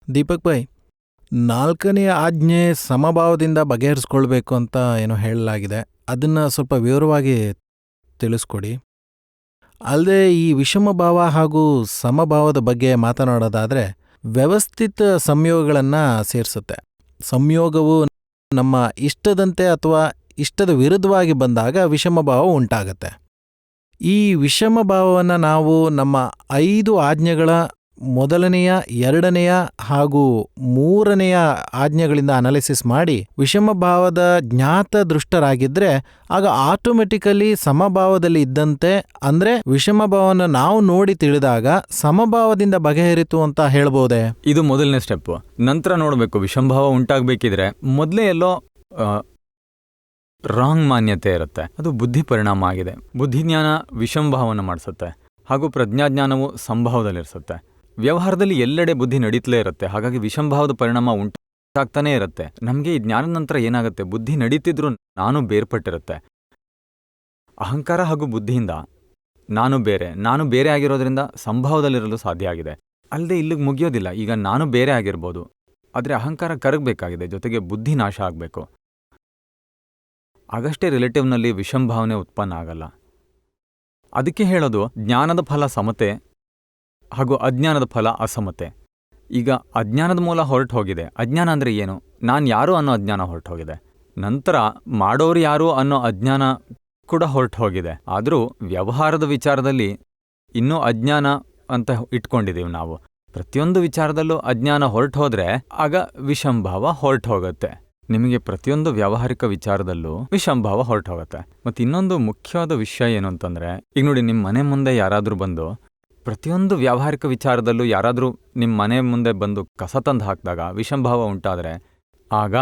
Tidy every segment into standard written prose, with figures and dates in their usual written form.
ದೀಪಕ್ ಭಾಯ್, ನಾಲ್ಕನೇ ಆಜ್ಞೆ ಸಮಭಾವದಿಂದ ಬಗೆಹರಿಸ್ಕೊಳ್ಬೇಕು ಅಂತ ಏನೋ ಹೇಳಲಾಗಿದೆ. ಅದನ್ನು ಸ್ವಲ್ಪ ವಿವರವಾಗಿ ತಿಳಿಸ್ಕೊಡಿ. ಅಲ್ಲದೆ ಈ ವಿಷಮಭಾವ ಹಾಗೂ ಸಮಭಾವದ ಬಗ್ಗೆ ಮಾತನಾಡೋದಾದರೆ ವ್ಯವಸ್ಥಿತ ಸಂಯೋಗಗಳನ್ನು ಸೇರಿಸುತ್ತೆ. ಸಂಯೋಗವು ನಮ್ಮ ಇಷ್ಟದಂತೆ ಅಥವಾ ಇಷ್ಟದ ವಿರುದ್ಧವಾಗಿ ಬಂದಾಗ ವಿಷಮಭಾವ ಉಂಟಾಗತ್ತೆ. ಈ ವಿಷಮಭಾವವನ್ನು ನಾವು ನಮ್ಮ 5 ಆಜ್ಞೆಗಳ ಮೊದಲನೆಯ, 2ನೆಯ ಹಾಗೂ 3ನೆಯ ಆಜ್ಞೆಗಳಿಂದ ಅನಾಲಿಸಿಸ್ ಮಾಡಿ ವಿಷಮಭಾವದ ಜ್ಞಾತ ದೃಷ್ಟರಾಗಿದ್ದರೆ ಆಗ ಆಟೋಮೆಟಿಕಲಿ ಸಮಭಾವದಲ್ಲಿ ಇದ್ದಂತೆ, ಅಂದರೆ ವಿಷಮಭಾವನ ನಾವು ನೋಡಿ ತಿಳಿದಾಗ ಸಮಭಾವದಿಂದ ಬಗೆಹರಿತು ಅಂತ ಹೇಳ್ಬೋದೇ? ಇದು ಮೊದಲನೇ ಸ್ಟೆಪ್. ನಂತರ ನೋಡಬೇಕು, ವಿಷಮಭಾವ ಉಂಟಾಗಬೇಕಿದ್ರೆ ಮೊದಲೇ ಎಲ್ಲೋ ರಾಂಗ್ ಮಾನ್ಯತೆ ಇರುತ್ತೆ, ಅದು ಬುದ್ಧಿ ಪರಿಣಾಮ ಆಗಿದೆ. ಬುದ್ಧಿಜ್ಞಾನ ವಿಷಮಭಾವವನ್ನು ಮಾಡಿಸುತ್ತೆ ಹಾಗೂ ಪ್ರಜ್ಞಾಜ್ಞಾನವು ಸಂಭಾವದಲ್ಲಿರಿಸುತ್ತೆ. ವ್ಯವಹಾರದಲ್ಲಿ ಎಲ್ಲೆಡೆ ಬುದ್ಧಿ ನಡೀತಲೇ ಇರುತ್ತೆ, ಹಾಗಾಗಿ ವಿಷಮಭಾವದ ಪರಿಣಾಮ ಉಂಟಾಗ್ತಾನೇ ಇರುತ್ತೆ. ನಮಗೆ ಈ ಜ್ಞಾನದ ನಂತರ ಏನಾಗುತ್ತೆ, ಬುದ್ಧಿ ನಡೀತಿದ್ರು ನಾನು ಬೇರ್ಪಟ್ಟಿರುತ್ತೆ. ಅಹಂಕಾರ ಹಾಗೂ ಬುದ್ಧಿಯಿಂದ ನಾನು ಬೇರೆ ಆಗಿರೋದ್ರಿಂದ ಸಂಭಾವದಲ್ಲಿರಲು ಸಾಧ್ಯ ಆಗಿದೆ. ಅಲ್ಲದೆ ಇಲ್ಲಿಗೆ ಮುಗಿಯೋದಿಲ್ಲ. ಈಗ ನಾನು ಬೇರೆ ಆಗಿರ್ಬೋದು, ಆದರೆ ಅಹಂಕಾರ ಕರಗಬೇಕಾಗಿದೆ, ಜೊತೆಗೆ ಬುದ್ಧಿ ನಾಶ ಆಗಬೇಕು. ಆಗಷ್ಟೇ ರಿಲೇಟಿವ್ನಲ್ಲಿ ವಿಷಮಭಾವನೆ ಉತ್ಪನ್ನ ಆಗಲ್ಲ. ಅದಕ್ಕೆ ಹೇಳೋದು ಜ್ಞಾನದ ಫಲ ಸಮತೆ ಹಾಗೂ ಅಜ್ಞಾನದ ಫಲ ಅಸಮತೆ. ಈಗ ಅಜ್ಞಾನದ ಮೂಲ ಹೊರಟು ಹೋಗಿದೆ. ಅಜ್ಞಾನ ಅಂದರೆ ಏನು? ನಾನು ಯಾರು ಅನ್ನೋ ಅಜ್ಞಾನ ಹೊರಟು ಹೋಗಿದೆ. ನಂತರ ಮಾಡೋರು ಯಾರು ಅನ್ನೋ ಅಜ್ಞಾನ ಕೂಡ ಹೊರಟು ಹೋಗಿದೆ. ಆದರೂ ವ್ಯವಹಾರದ ವಿಚಾರದಲ್ಲಿ ಇನ್ನೂ ಅಜ್ಞಾನ ಅಂತ ಇಟ್ಕೊಂಡಿದ್ದೀವಿ ನಾವು. ಪ್ರತಿಯೊಂದು ವಿಚಾರದಲ್ಲೂ ಅಜ್ಞಾನ ಹೊರಟು ಹೋದರೆ ಆಗ ವಿಷಮಭಾವ ಹೊರಟು ಹೋಗುತ್ತೆ. ನಿಮಗೆ ಪ್ರತಿಯೊಂದು ವ್ಯಾವಹಾರಿಕ ವಿಚಾರದಲ್ಲೂ ವಿಷಮಭಾವ ಹೊರಟು ಹೋಗುತ್ತೆ. ಮತ್ತು ಇನ್ನೊಂದು ಮುಖ್ಯವಾದ ವಿಷಯ ಏನು ಅಂತಂದರೆ, ಈಗ ನೋಡಿ, ನಿಮ್ಮ ಮನೆ ಮುಂದೆ ಯಾರಾದರೂ ಬಂದು ಪ್ರತಿಯೊಂದು ವ್ಯಾವಹಾರಿಕ ವಿಚಾರದಲ್ಲೂ ಯಾರಾದರೂ ನಿಮ್ಮ ಮನೆ ಮುಂದೆ ಬಂದು ಕಸ ತಂದು ಹಾಕಿದಾಗ ವಿಷಮಭಾವ ಉಂಟಾದರೆ ಆಗ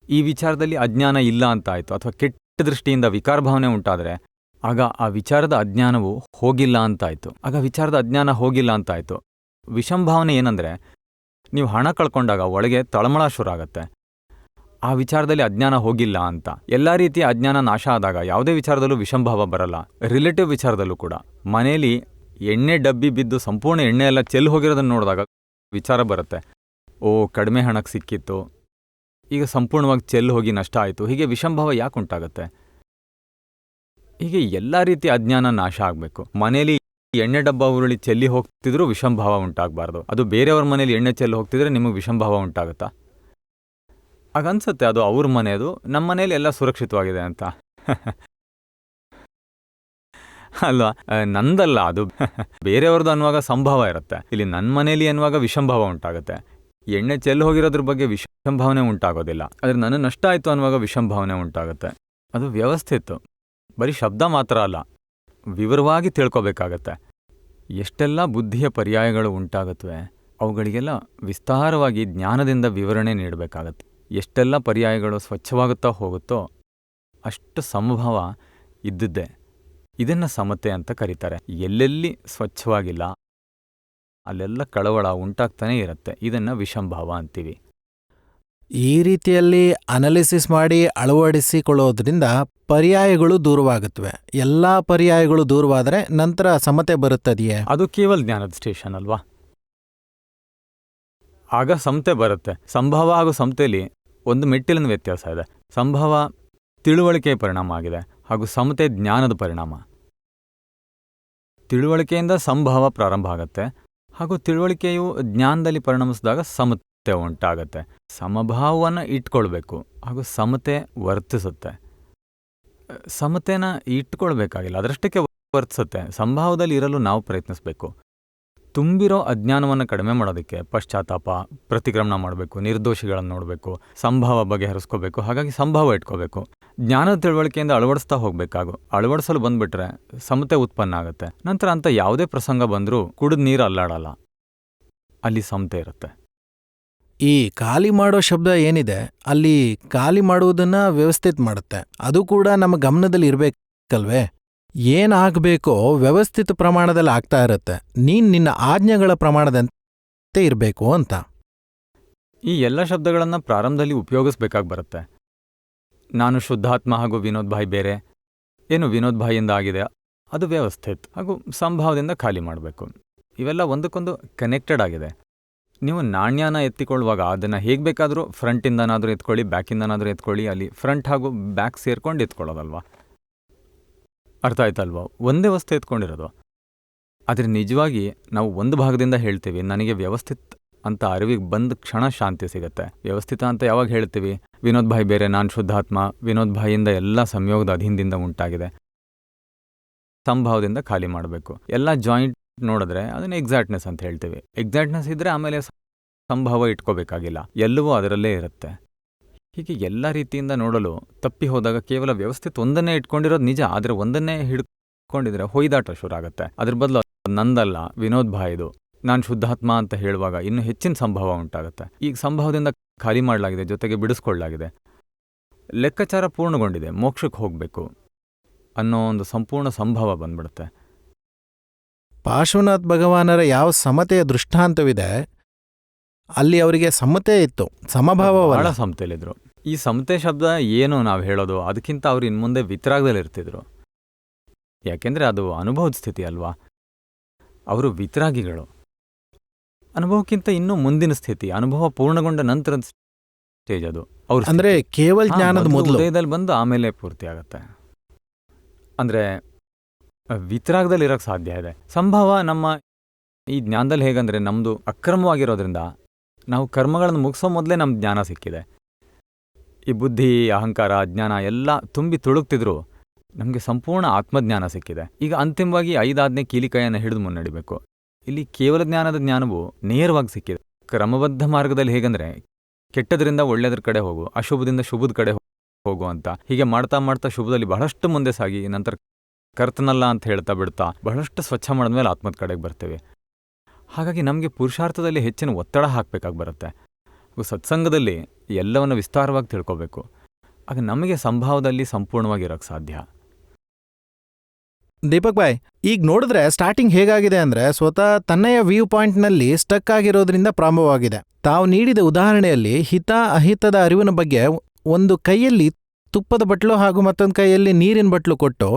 ಈ ವಿಚಾರದಲ್ಲಿ ಅಜ್ಞಾನ ಇಲ್ಲ ಅಂತ ಆಯಿತು, ಅಥವಾ ಕೆಟ್ಟ ದೃಷ್ಟಿಯಿಂದ ವಿಕಾರ ಭಾವನೆ ಉಂಟಾದರೆ ಆಗ ಆ ವಿಚಾರದ ಅಜ್ಞಾನವು ಹೋಗಿಲ್ಲ ಅಂತಾಯಿತು. ಆಗ ವಿಚಾರದ ಅಜ್ಞಾನ ಹೋಗಿಲ್ಲ ಅಂತಾಯಿತು. ವಿಷಮಭಾವನೆ ಏನಂದರೆ, ನೀವು ಹಣ ಕಳ್ಕೊಂಡಾಗ ಒಳಗೆ ತಳಮಳ ಶುರು ಆಗತ್ತೆ, ಆ ವಿಚಾರದಲ್ಲಿ ಅಜ್ಞಾನ ಹೋಗಿಲ್ಲ ಅಂತ. ಎಲ್ಲ ರೀತಿಯ ಅಜ್ಞಾನ ನಾಶ ಆದಾಗ ಯಾವುದೇ ವಿಚಾರದಲ್ಲೂ ವಿಷಮಭಾವ ಬರಲ್ಲ. ರಿಲೇಟಿವ್ ವಿಚಾರದಲ್ಲೂ ಕೂಡ ಮನೆಯಲ್ಲಿ ಎಣ್ಣೆ ಡಬ್ಬಿ ಬಿದ್ದು ಸಂಪೂರ್ಣ ಎಣ್ಣೆ ಎಲ್ಲ ಚೆಲ್ಲಿ ಹೋಗಿರೋದನ್ನು ನೋಡಿದಾಗ ವಿಚಾರ ಬರುತ್ತೆ, ಓ ಕಡಿಮೆ ಹಣಕ್ಕೆ ಸಿಕ್ಕಿತ್ತು, ಈಗ ಸಂಪೂರ್ಣವಾಗಿ ಚೆಲ್ಲಿ ಹೋಗಿ ನಷ್ಟ ಆಯಿತು. ಹೀಗೆ ವಿಷಮಭಾವ ಯಾಕೆ ಉಂಟಾಗುತ್ತೆ? ಹೀಗೆ ಎಲ್ಲ ರೀತಿಯ ಅಜ್ಞಾನ ನಾಶ ಆಗಬೇಕು. ಮನೆಯಲ್ಲಿ ಎಣ್ಣೆ ಡಬ್ಬ ಉರುಳಿ ಚೆಲ್ಲಿ ಹೋಗ್ತಿದ್ರೂ ವಿಷಮಭಾವ ಉಂಟಾಗಬಾರ್ದು. ಅದು ಬೇರೆಯವ್ರ ಮನೇಲಿ ಎಣ್ಣೆ ಚೆಲ್ಲಿ ಹೋಗ್ತಿದ್ರೆ ನಿಮಗೆ ವಿಷಮಭಾವ ಉಂಟಾಗುತ್ತಾ? ಆಗ ಅನ್ಸುತ್ತೆ ಅದು ಅವ್ರ ಮನೆಯದು, ನಮ್ಮ ಮನೇಲಿ ಎಲ್ಲ ಸುರಕ್ಷಿತವಾಗಿದೆ ಅಂತ. ಅಲ್ವಾ? ನಂದಲ್ಲ ಅದು, ಬೇರೆಯವ್ರದ್ದು ಅನ್ನುವಾಗ ಸಂಭಾವ ಇರುತ್ತೆ. ಇಲ್ಲಿ ನನ್ನ ಮನೇಲಿ ಅನ್ನುವಾಗ ವಿಷಮಭಾವ ಉಂಟಾಗುತ್ತೆ. ಎಣ್ಣೆ ಚೆಲ್ಲಿ ಹೋಗಿರೋದ್ರ ಬಗ್ಗೆ ವಿಷಮಭಾವನೆ ಉಂಟಾಗೋದಿಲ್ಲ, ಆದರೆ ನನಗೆ ನಷ್ಟ ಆಯಿತು ಅನ್ನುವಾಗ ವಿಷಮಭಾವನೆ ಉಂಟಾಗುತ್ತೆ. ಅದು ವ್ಯವಸ್ಥಿತ, ಬರೀ ಶಬ್ದ ಮಾತ್ರ ಅಲ್ಲ, ವಿವರವಾಗಿ ತಿಳ್ಕೊಬೇಕಾಗತ್ತೆ. ಎಷ್ಟೆಲ್ಲ ಬುದ್ಧಿಯ ಪರ್ಯಾಯಗಳು ಉಂಟಾಗುತ್ತವೆ ಅವುಗಳಿಗೆಲ್ಲ ವಿಸ್ತಾರವಾಗಿ ಜ್ಞಾನದಿಂದ ವಿವರಣೆ ನೀಡಬೇಕಾಗತ್ತೆ. ಎಷ್ಟೆಲ್ಲ ಪರ್ಯಾಯಗಳು ಸ್ವಚ್ಛವಾಗುತ್ತಾ ಹೋಗುತ್ತೋ ಅಷ್ಟು ಸಮಭಾವ ಇದ್ದಿದ್ದೆ. ಇದನ್ನು ಸಮತೆ ಅಂತ ಕರೀತಾರೆ. ಎಲ್ಲೆಲ್ಲಿ ಸ್ವಚ್ಛವಾಗಿಲ್ಲ ಅಲ್ಲೆಲ್ಲ ಕಳವಳ ಉಂಟಾಗ್ತಾನೇ ಇರುತ್ತೆ. ಇದನ್ನು ವಿಷಮಭಾವ ಅಂತೀವಿ. ಈ ರೀತಿಯಲ್ಲಿ ಅನಾಲಿಸಿಸ್ ಮಾಡಿ ಅಳವಡಿಸಿಕೊಳ್ಳೋದ್ರಿಂದ ಪರ್ಯಾಯಗಳು ದೂರವಾಗುತ್ತವೆ. ಎಲ್ಲ ಪರ್ಯಾಯಗಳು ದೂರವಾದರೆ ನಂತರ ಸಮತೆ ಬರುತ್ತದೆಯೇ? ಅದು ಕೇವಲ ಜ್ಞಾನದ ಸ್ಟೇಷನ್ ಅಲ್ವಾ? ಆಗ ಸಮತೆ ಬರುತ್ತೆ. ಸಂಭಾವ ಹಾಗೂ ಸಮತೆಯಲ್ಲಿ ಒಂದು ಮೆಟ್ಟಿಲಿನ ವ್ಯತ್ಯಾಸ ಇದೆ. ಸಂಭಾವ ತಿಳುವಳಿಕೆಯ ಪರಿಣಾಮ ಆಗಿದೆ ಹಾಗೂ ಸಮತೆ ಜ್ಞಾನದ ಪರಿಣಾಮ. ತಿಳುವಳಿಕೆಯಿಂದ ಸಂಭಾವ ಪ್ರಾರಂಭ ಆಗುತ್ತೆ ಹಾಗೂ ತಿಳುವಳಿಕೆಯು ಜ್ಞಾನದಲ್ಲಿ ಪರಿಣಮಿಸಿದಾಗ ಸಮತೆ ಉಂಟಾಗತ್ತೆ. ಸಮಭಾವವನ್ನು ಇಟ್ಕೊಳ್ಬೇಕು ಹಾಗೂ ಸಮತೆ ವರ್ತಿಸುತ್ತೆ. ಸಮತೆನ ಇಟ್ಕೊಳ್ಬೇಕಾಗಿಲ್ಲ, ಅದರಷ್ಟಕ್ಕೆ ವರ್ತಿಸುತ್ತೆ. ಸಂಭಾವದಲ್ಲಿ ಇರಲು ನಾವು ಪ್ರಯತ್ನಿಸಬೇಕು. ತುಂಬಿರೋ ಅಜ್ಞಾನವನ್ನು ಕಡಿಮೆ ಮಾಡೋದಕ್ಕೆ ಪಶ್ಚಾತ್ತಾಪ, ಪ್ರತಿಕ್ರಮಣ ಮಾಡಬೇಕು, ನಿರ್ದೋಷಿಗಳನ್ನು ನೋಡಬೇಕು, ಸಂಭಾವ ಬಗೆಹರಿಸ್ಕೋಬೇಕು. ಹಾಗಾಗಿ ಸಂಭಾವ ಇಟ್ಕೋಬೇಕು. ಜ್ಞಾನದ ತಿಳುವಳಿಕೆಯಿಂದ ಅಳವಡಿಸ್ತಾ ಹೋಗಬೇಕಾಗು. ಅಳವಡಿಸಲು ಬಂದ್ಬಿಟ್ರೆ ಸಮತೆ ಉತ್ಪನ್ನ ಆಗುತ್ತೆ. ನಂತರ ಅಂತ ಯಾವುದೇ ಪ್ರಸಂಗ ಬಂದರೂ ಕುಡಿದ ನೀರು ಅಲ್ಲಾಡಲ್ಲ, ಅಲ್ಲಿ ಸಮತೆ ಇರುತ್ತೆ. ಈ ಖಾಲಿ ಮಾಡೋ ಶಬ್ದ ಏನಿದೆ, ಅಲ್ಲಿ ಖಾಲಿ ಮಾಡುವುದನ್ನು ವ್ಯವಸ್ಥಿತ ಮಾಡುತ್ತೆ. ಅದು ಕೂಡ ನಮ್ಮ ಗಮನದಲ್ಲಿ ಇರಬೇಕಲ್ವೇ? ಏನಾಗಬೇಕೋ ವ್ಯವಸ್ಥಿತ ಪ್ರಮಾಣದಲ್ಲಿ ಆಗ್ತಾ ಇರುತ್ತೆ. ನಿನ್ನ ಆಜ್ಞೆಗಳ ಪ್ರಮಾಣದಂತೆ ಇರಬೇಕು ಅಂತ. ಈ ಎಲ್ಲ ಶಬ್ದಗಳನ್ನು ಪ್ರಾರಂಭದಲ್ಲಿ ಉಪಯೋಗಿಸ್ಬೇಕಾಗಿ ಬರುತ್ತೆ. ನಾನು ಶುದ್ಧಾತ್ಮ ಹಾಗೂ ವಿನೋದ್ ಭಾಯ್ ಬೇರೆ. ಏನು ವಿನೋದ್ ಭಾಯಿಂದ ಆಗಿದೆ ಅದು ವ್ಯವಸ್ಥಿತ ಹಾಗೂ ಸಂಭಾವದಿಂದ ಖಾಲಿ ಮಾಡಬೇಕು. ಇವೆಲ್ಲ ಒಂದಕ್ಕೊಂದು ಕನೆಕ್ಟೆಡ್ ಆಗಿದೆ. ನೀವು ನಾಣ್ಯನ ಎತ್ತಿಕೊಳ್ಳುವಾಗ ಅದನ್ನು ಹೇಗೆ ಬೇಕಾದರೂ ಫ್ರಂಟಿಂದನಾದರೂ ಎತ್ಕೊಳ್ಳಿ, ಬ್ಯಾಕಿಂದನಾದರೂ ಎತ್ಕೊಳ್ಳಿ, ಅಲ್ಲಿ ಫ್ರಂಟ್ ಹಾಗೂ ಬ್ಯಾಕ್ ಸೇರ್ಕೊಂಡು ಎತ್ಕೊಳ್ಳೋದಲ್ವಾ? ಅರ್ಥ ಆಯ್ತಲ್ವಾ? ಒಂದೇ ವಸ್ತು ಎತ್ಕೊಂಡಿರೋದು. ಆದರೆ ನಿಜವಾಗಿ ನಾವು ಒಂದು ಭಾಗದಿಂದ ಹೇಳ್ತೀವಿ ನನಗೆ ವ್ಯವಸ್ಥಿತ ಅಂತ ಅರಿವಿಗೆ ಬಂದ ಕ್ಷಣ ಶಾಂತಿ ಸಿಗುತ್ತೆ. ವ್ಯವಸ್ಥಿತ ಅಂತ ಯಾವಾಗ ಹೇಳ್ತೀವಿ? ವಿನೋದ್ ಭಾಯ್ ಬೇರೆ, ನಾನು ಶುದ್ಧಾತ್ಮ, ವಿನೋದ್ ಭಾಯಿಂದ ಎಲ್ಲ ಸಂಯೋಗದ ಅಧೀನದಿಂದ ಉಂಟಾಗಿದೆ, ಸಂಭಾವದಿಂದ ಖಾಲಿ ಮಾಡಬೇಕು. ಎಲ್ಲ ಜಾಯಿಂಟ್ ನೋಡಿದ್ರೆ ಅದನ್ನು ಎಕ್ಸಾಕ್ಟ್ನೆಸ್ ಅಂತ ಹೇಳ್ತೀವಿ. ಎಕ್ಸಾಕ್ಟ್ನೆಸ್ ಇದ್ದರೆ ಆಮೇಲೆ ಸಂಭಾವ ಇಟ್ಕೋಬೇಕಾಗಿಲ್ಲ, ಎಲ್ಲವೂ ಅದರಲ್ಲೇ ಇರುತ್ತೆ. ಹೀಗೆ ಎಲ್ಲ ರೀತಿಯಿಂದ ನೋಡಲು ತಪ್ಪಿ ಹೋದಾಗ ಕೇವಲ ವ್ಯವಸ್ಥಿತ ಒಂದನ್ನೇ ಇಟ್ಕೊಂಡಿರೋದು ನಿಜ, ಆದರೆ ಒಂದನ್ನೇ ಹಿಡ್ಕೊಂಡಿದ್ರೆ ಹೊಯ್ದಾಟ ಶುರು ಆಗುತ್ತೆ. ಅದ್ರ ಬದಲು ನಂದಲ್ಲ, ವಿನೋದ್ ಭಾಯ್ದು, ನಾನು ಶುದ್ಧಾತ್ಮ ಅಂತ ಹೇಳುವಾಗ ಇನ್ನೂ ಹೆಚ್ಚಿನ ಸಂಭಾವ ಉಂಟಾಗುತ್ತೆ. ಈಗ ಸಂಭಾವದಿಂದ ಖಾಲಿ ಮಾಡಲಾಗಿದೆ, ಜೊತೆಗೆ ಬಿಡಿಸ್ಕೊಳ್ಳಲಾಗಿದೆ, ಲೆಕ್ಕಾಚಾರ ಪೂರ್ಣಗೊಂಡಿದೆ, ಮೋಕ್ಷಕ್ಕೆ ಹೋಗಬೇಕು ಅನ್ನೋ ಒಂದು ಸಂಪೂರ್ಣ ಸಂಭಾವ ಬಂದ್ಬಿಡುತ್ತೆ. ಪಾರ್ಶ್ವನಾಥ್ ಭಗವಾನರ ಯಾವ ಸಮತೆಯ ದೃಷ್ಟಾಂತವಿದೆ ಅಲ್ಲಿ ಅವರಿಗೆ ಸಮತೆ ಇತ್ತು, ಸಮಭಾವವಲ್ಲ. ಬಹಳ ಸಮತೆಯಲ್ಲಿದ್ರು. ಈ ಸಮತೆ ಶಬ್ದ ಏನು ನಾವು ಹೇಳೋದು, ಅದಕ್ಕಿಂತ ಅವ್ರು ಇನ್ನು ಮುಂದೆ ವಿತರಾಗದಲ್ಲಿರ್ತಿದ್ರು. ಯಾಕೆಂದರೆ ಅದು ಅನುಭವದ ಸ್ಥಿತಿ ಅಲ್ವಾ. ಅವರು ವಿತರಾಗಿಗಳು. ಅನುಭವಕ್ಕಿಂತ ಇನ್ನೂ ಮುಂದಿನ ಸ್ಥಿತಿ, ಅನುಭವ ಪೂರ್ಣಗೊಂಡ ನಂತರದ ಸ್ಟೇಜ್ ಅದು. ಅವ್ರ ಅಂದ್ರೆ ಕೇವಲ ಜ್ಞಾನದ ಮೊದಲು ಉದಯದಲ್ಲಿ ಬಂದು ಆಮೇಲೆ ಪೂರ್ತಿ ಆಗತ್ತೆ. ಅಂದರೆ ವಿತರಾಗದಲ್ಲಿರೋಕ್ಕೆ ಸಾಧ್ಯ ಇದೆ. ಸಂಭವ ನಮ್ಮ ಈ ಜ್ಞಾನದಲ್ಲಿ ಹೇಗಂದರೆ ನಮ್ಮದು ಅಕ್ರಮವಾಗಿರೋದ್ರಿಂದ ನಾವು ಕರ್ಮಗಳನ್ನು ಮುಗಿಸೋ ಮೊದಲೇ ನಮ್ಮ ಜ್ಞಾನ ಸಿಕ್ಕಿದೆ. ಈ ಬುದ್ಧಿ, ಅಹಂಕಾರ, ಅಜ್ಞಾನ ಎಲ್ಲ ತುಂಬಿ ತುಳುಕ್ತಿದ್ರು ನಮಗೆ ಸಂಪೂರ್ಣ ಆತ್ಮಜ್ಞಾನ ಸಿಕ್ಕಿದೆ. ಈಗ ಅಂತಿಮವಾಗಿ 5 ಆಜ್ಞೆ ಕೀಲಿಕಾಯನ್ನು ಹಿಡಿದು ಮುನ್ನಡಿಬೇಕು. ಇಲ್ಲಿ ಕೇವಲ ಜ್ಞಾನದ ಜ್ಞಾನವು ನೇರವಾಗಿ ಸಿಕ್ಕಿದೆ. ಕ್ರಮಬದ್ಧ ಮಾರ್ಗದಲ್ಲಿ ಹೇಗಂದರೆ ಕೆಟ್ಟದ್ರಿಂದ ಒಳ್ಳೆಯದ್ರ ಕಡೆ ಹೋಗು, ಅಶುಭದಿಂದ ಶುಭದ ಕಡೆ ಹೋಗು ಅಂತ ಹೀಗೆ ಮಾಡ್ತಾ ಮಾಡ್ತಾ ಶುಭದಲ್ಲಿ ಬಹಳಷ್ಟು ಮುಂದೆ ಸಾಗಿ ನಂತರ ಕರ್ತನಲ್ಲ ಅಂತ ಹೇಳ್ತಾ ಬಿಡ್ತಾ ಬಹಳಷ್ಟು ಸ್ವಚ್ಛ ಮಾಡಿದ್ಮೇಲೆ ಆತ್ಮದ ಕಡೆಗೆ ಬರ್ತೇವೆ. ಹಾಗಾಗಿ ನಮಗೆ ಪುರುಷಾರ್ಥದಲ್ಲಿ ಹೆಚ್ಚಿನ ಒತ್ತಡ ಹಾಕಬೇಕಾಗಿ ಬರುತ್ತೆ. ಸತ್ಸಂಗದಲ್ಲಿ ಎಲ್ಲವನ್ನು ವಿಸ್ತಾರವಾಗಿ ತಿಳ್ಕೋಬೇಕು. ಆಗ ನಮಗೆ ಸಂಭಾವದಲ್ಲಿ ಸಂಪೂರ್ಣವಾಗಿರೋಕ್ಕೆ ಸಾಧ್ಯ. ದೀಪಕ್ ಬಾಯ್, ಈಗ ನೋಡಿದ್ರೆ ಸ್ಟಾರ್ಟಿಂಗ್ ಹೇಗಾಗಿದೆ ಅಂದ್ರೆ ಸ್ವತಃ ತನ್ನಯ ವ್ಯೂ ಪಾಯಿಂಟ್ನಲ್ಲಿ ಸ್ಟಕ್ ಆಗಿರೋದ್ರಿಂದ ಪ್ರಾರಂಭವಾಗಿದೆ. ತಾವು ನೀಡಿದ ಉದಾಹರಣೆಯಲ್ಲಿ ಹಿತ ಅಹಿತದ ಅರಿವಿನ ಬಗ್ಗೆ ಒಂದು ಕೈಯಲ್ಲಿ ತುಪ್ಪದ ಬಟ್ಲು ಹಾಗೂ ಮತ್ತೊಂದು ಕೈಯಲ್ಲಿ ನೀರಿನ ಬಟ್ಲು ಕೊಟ್ಟು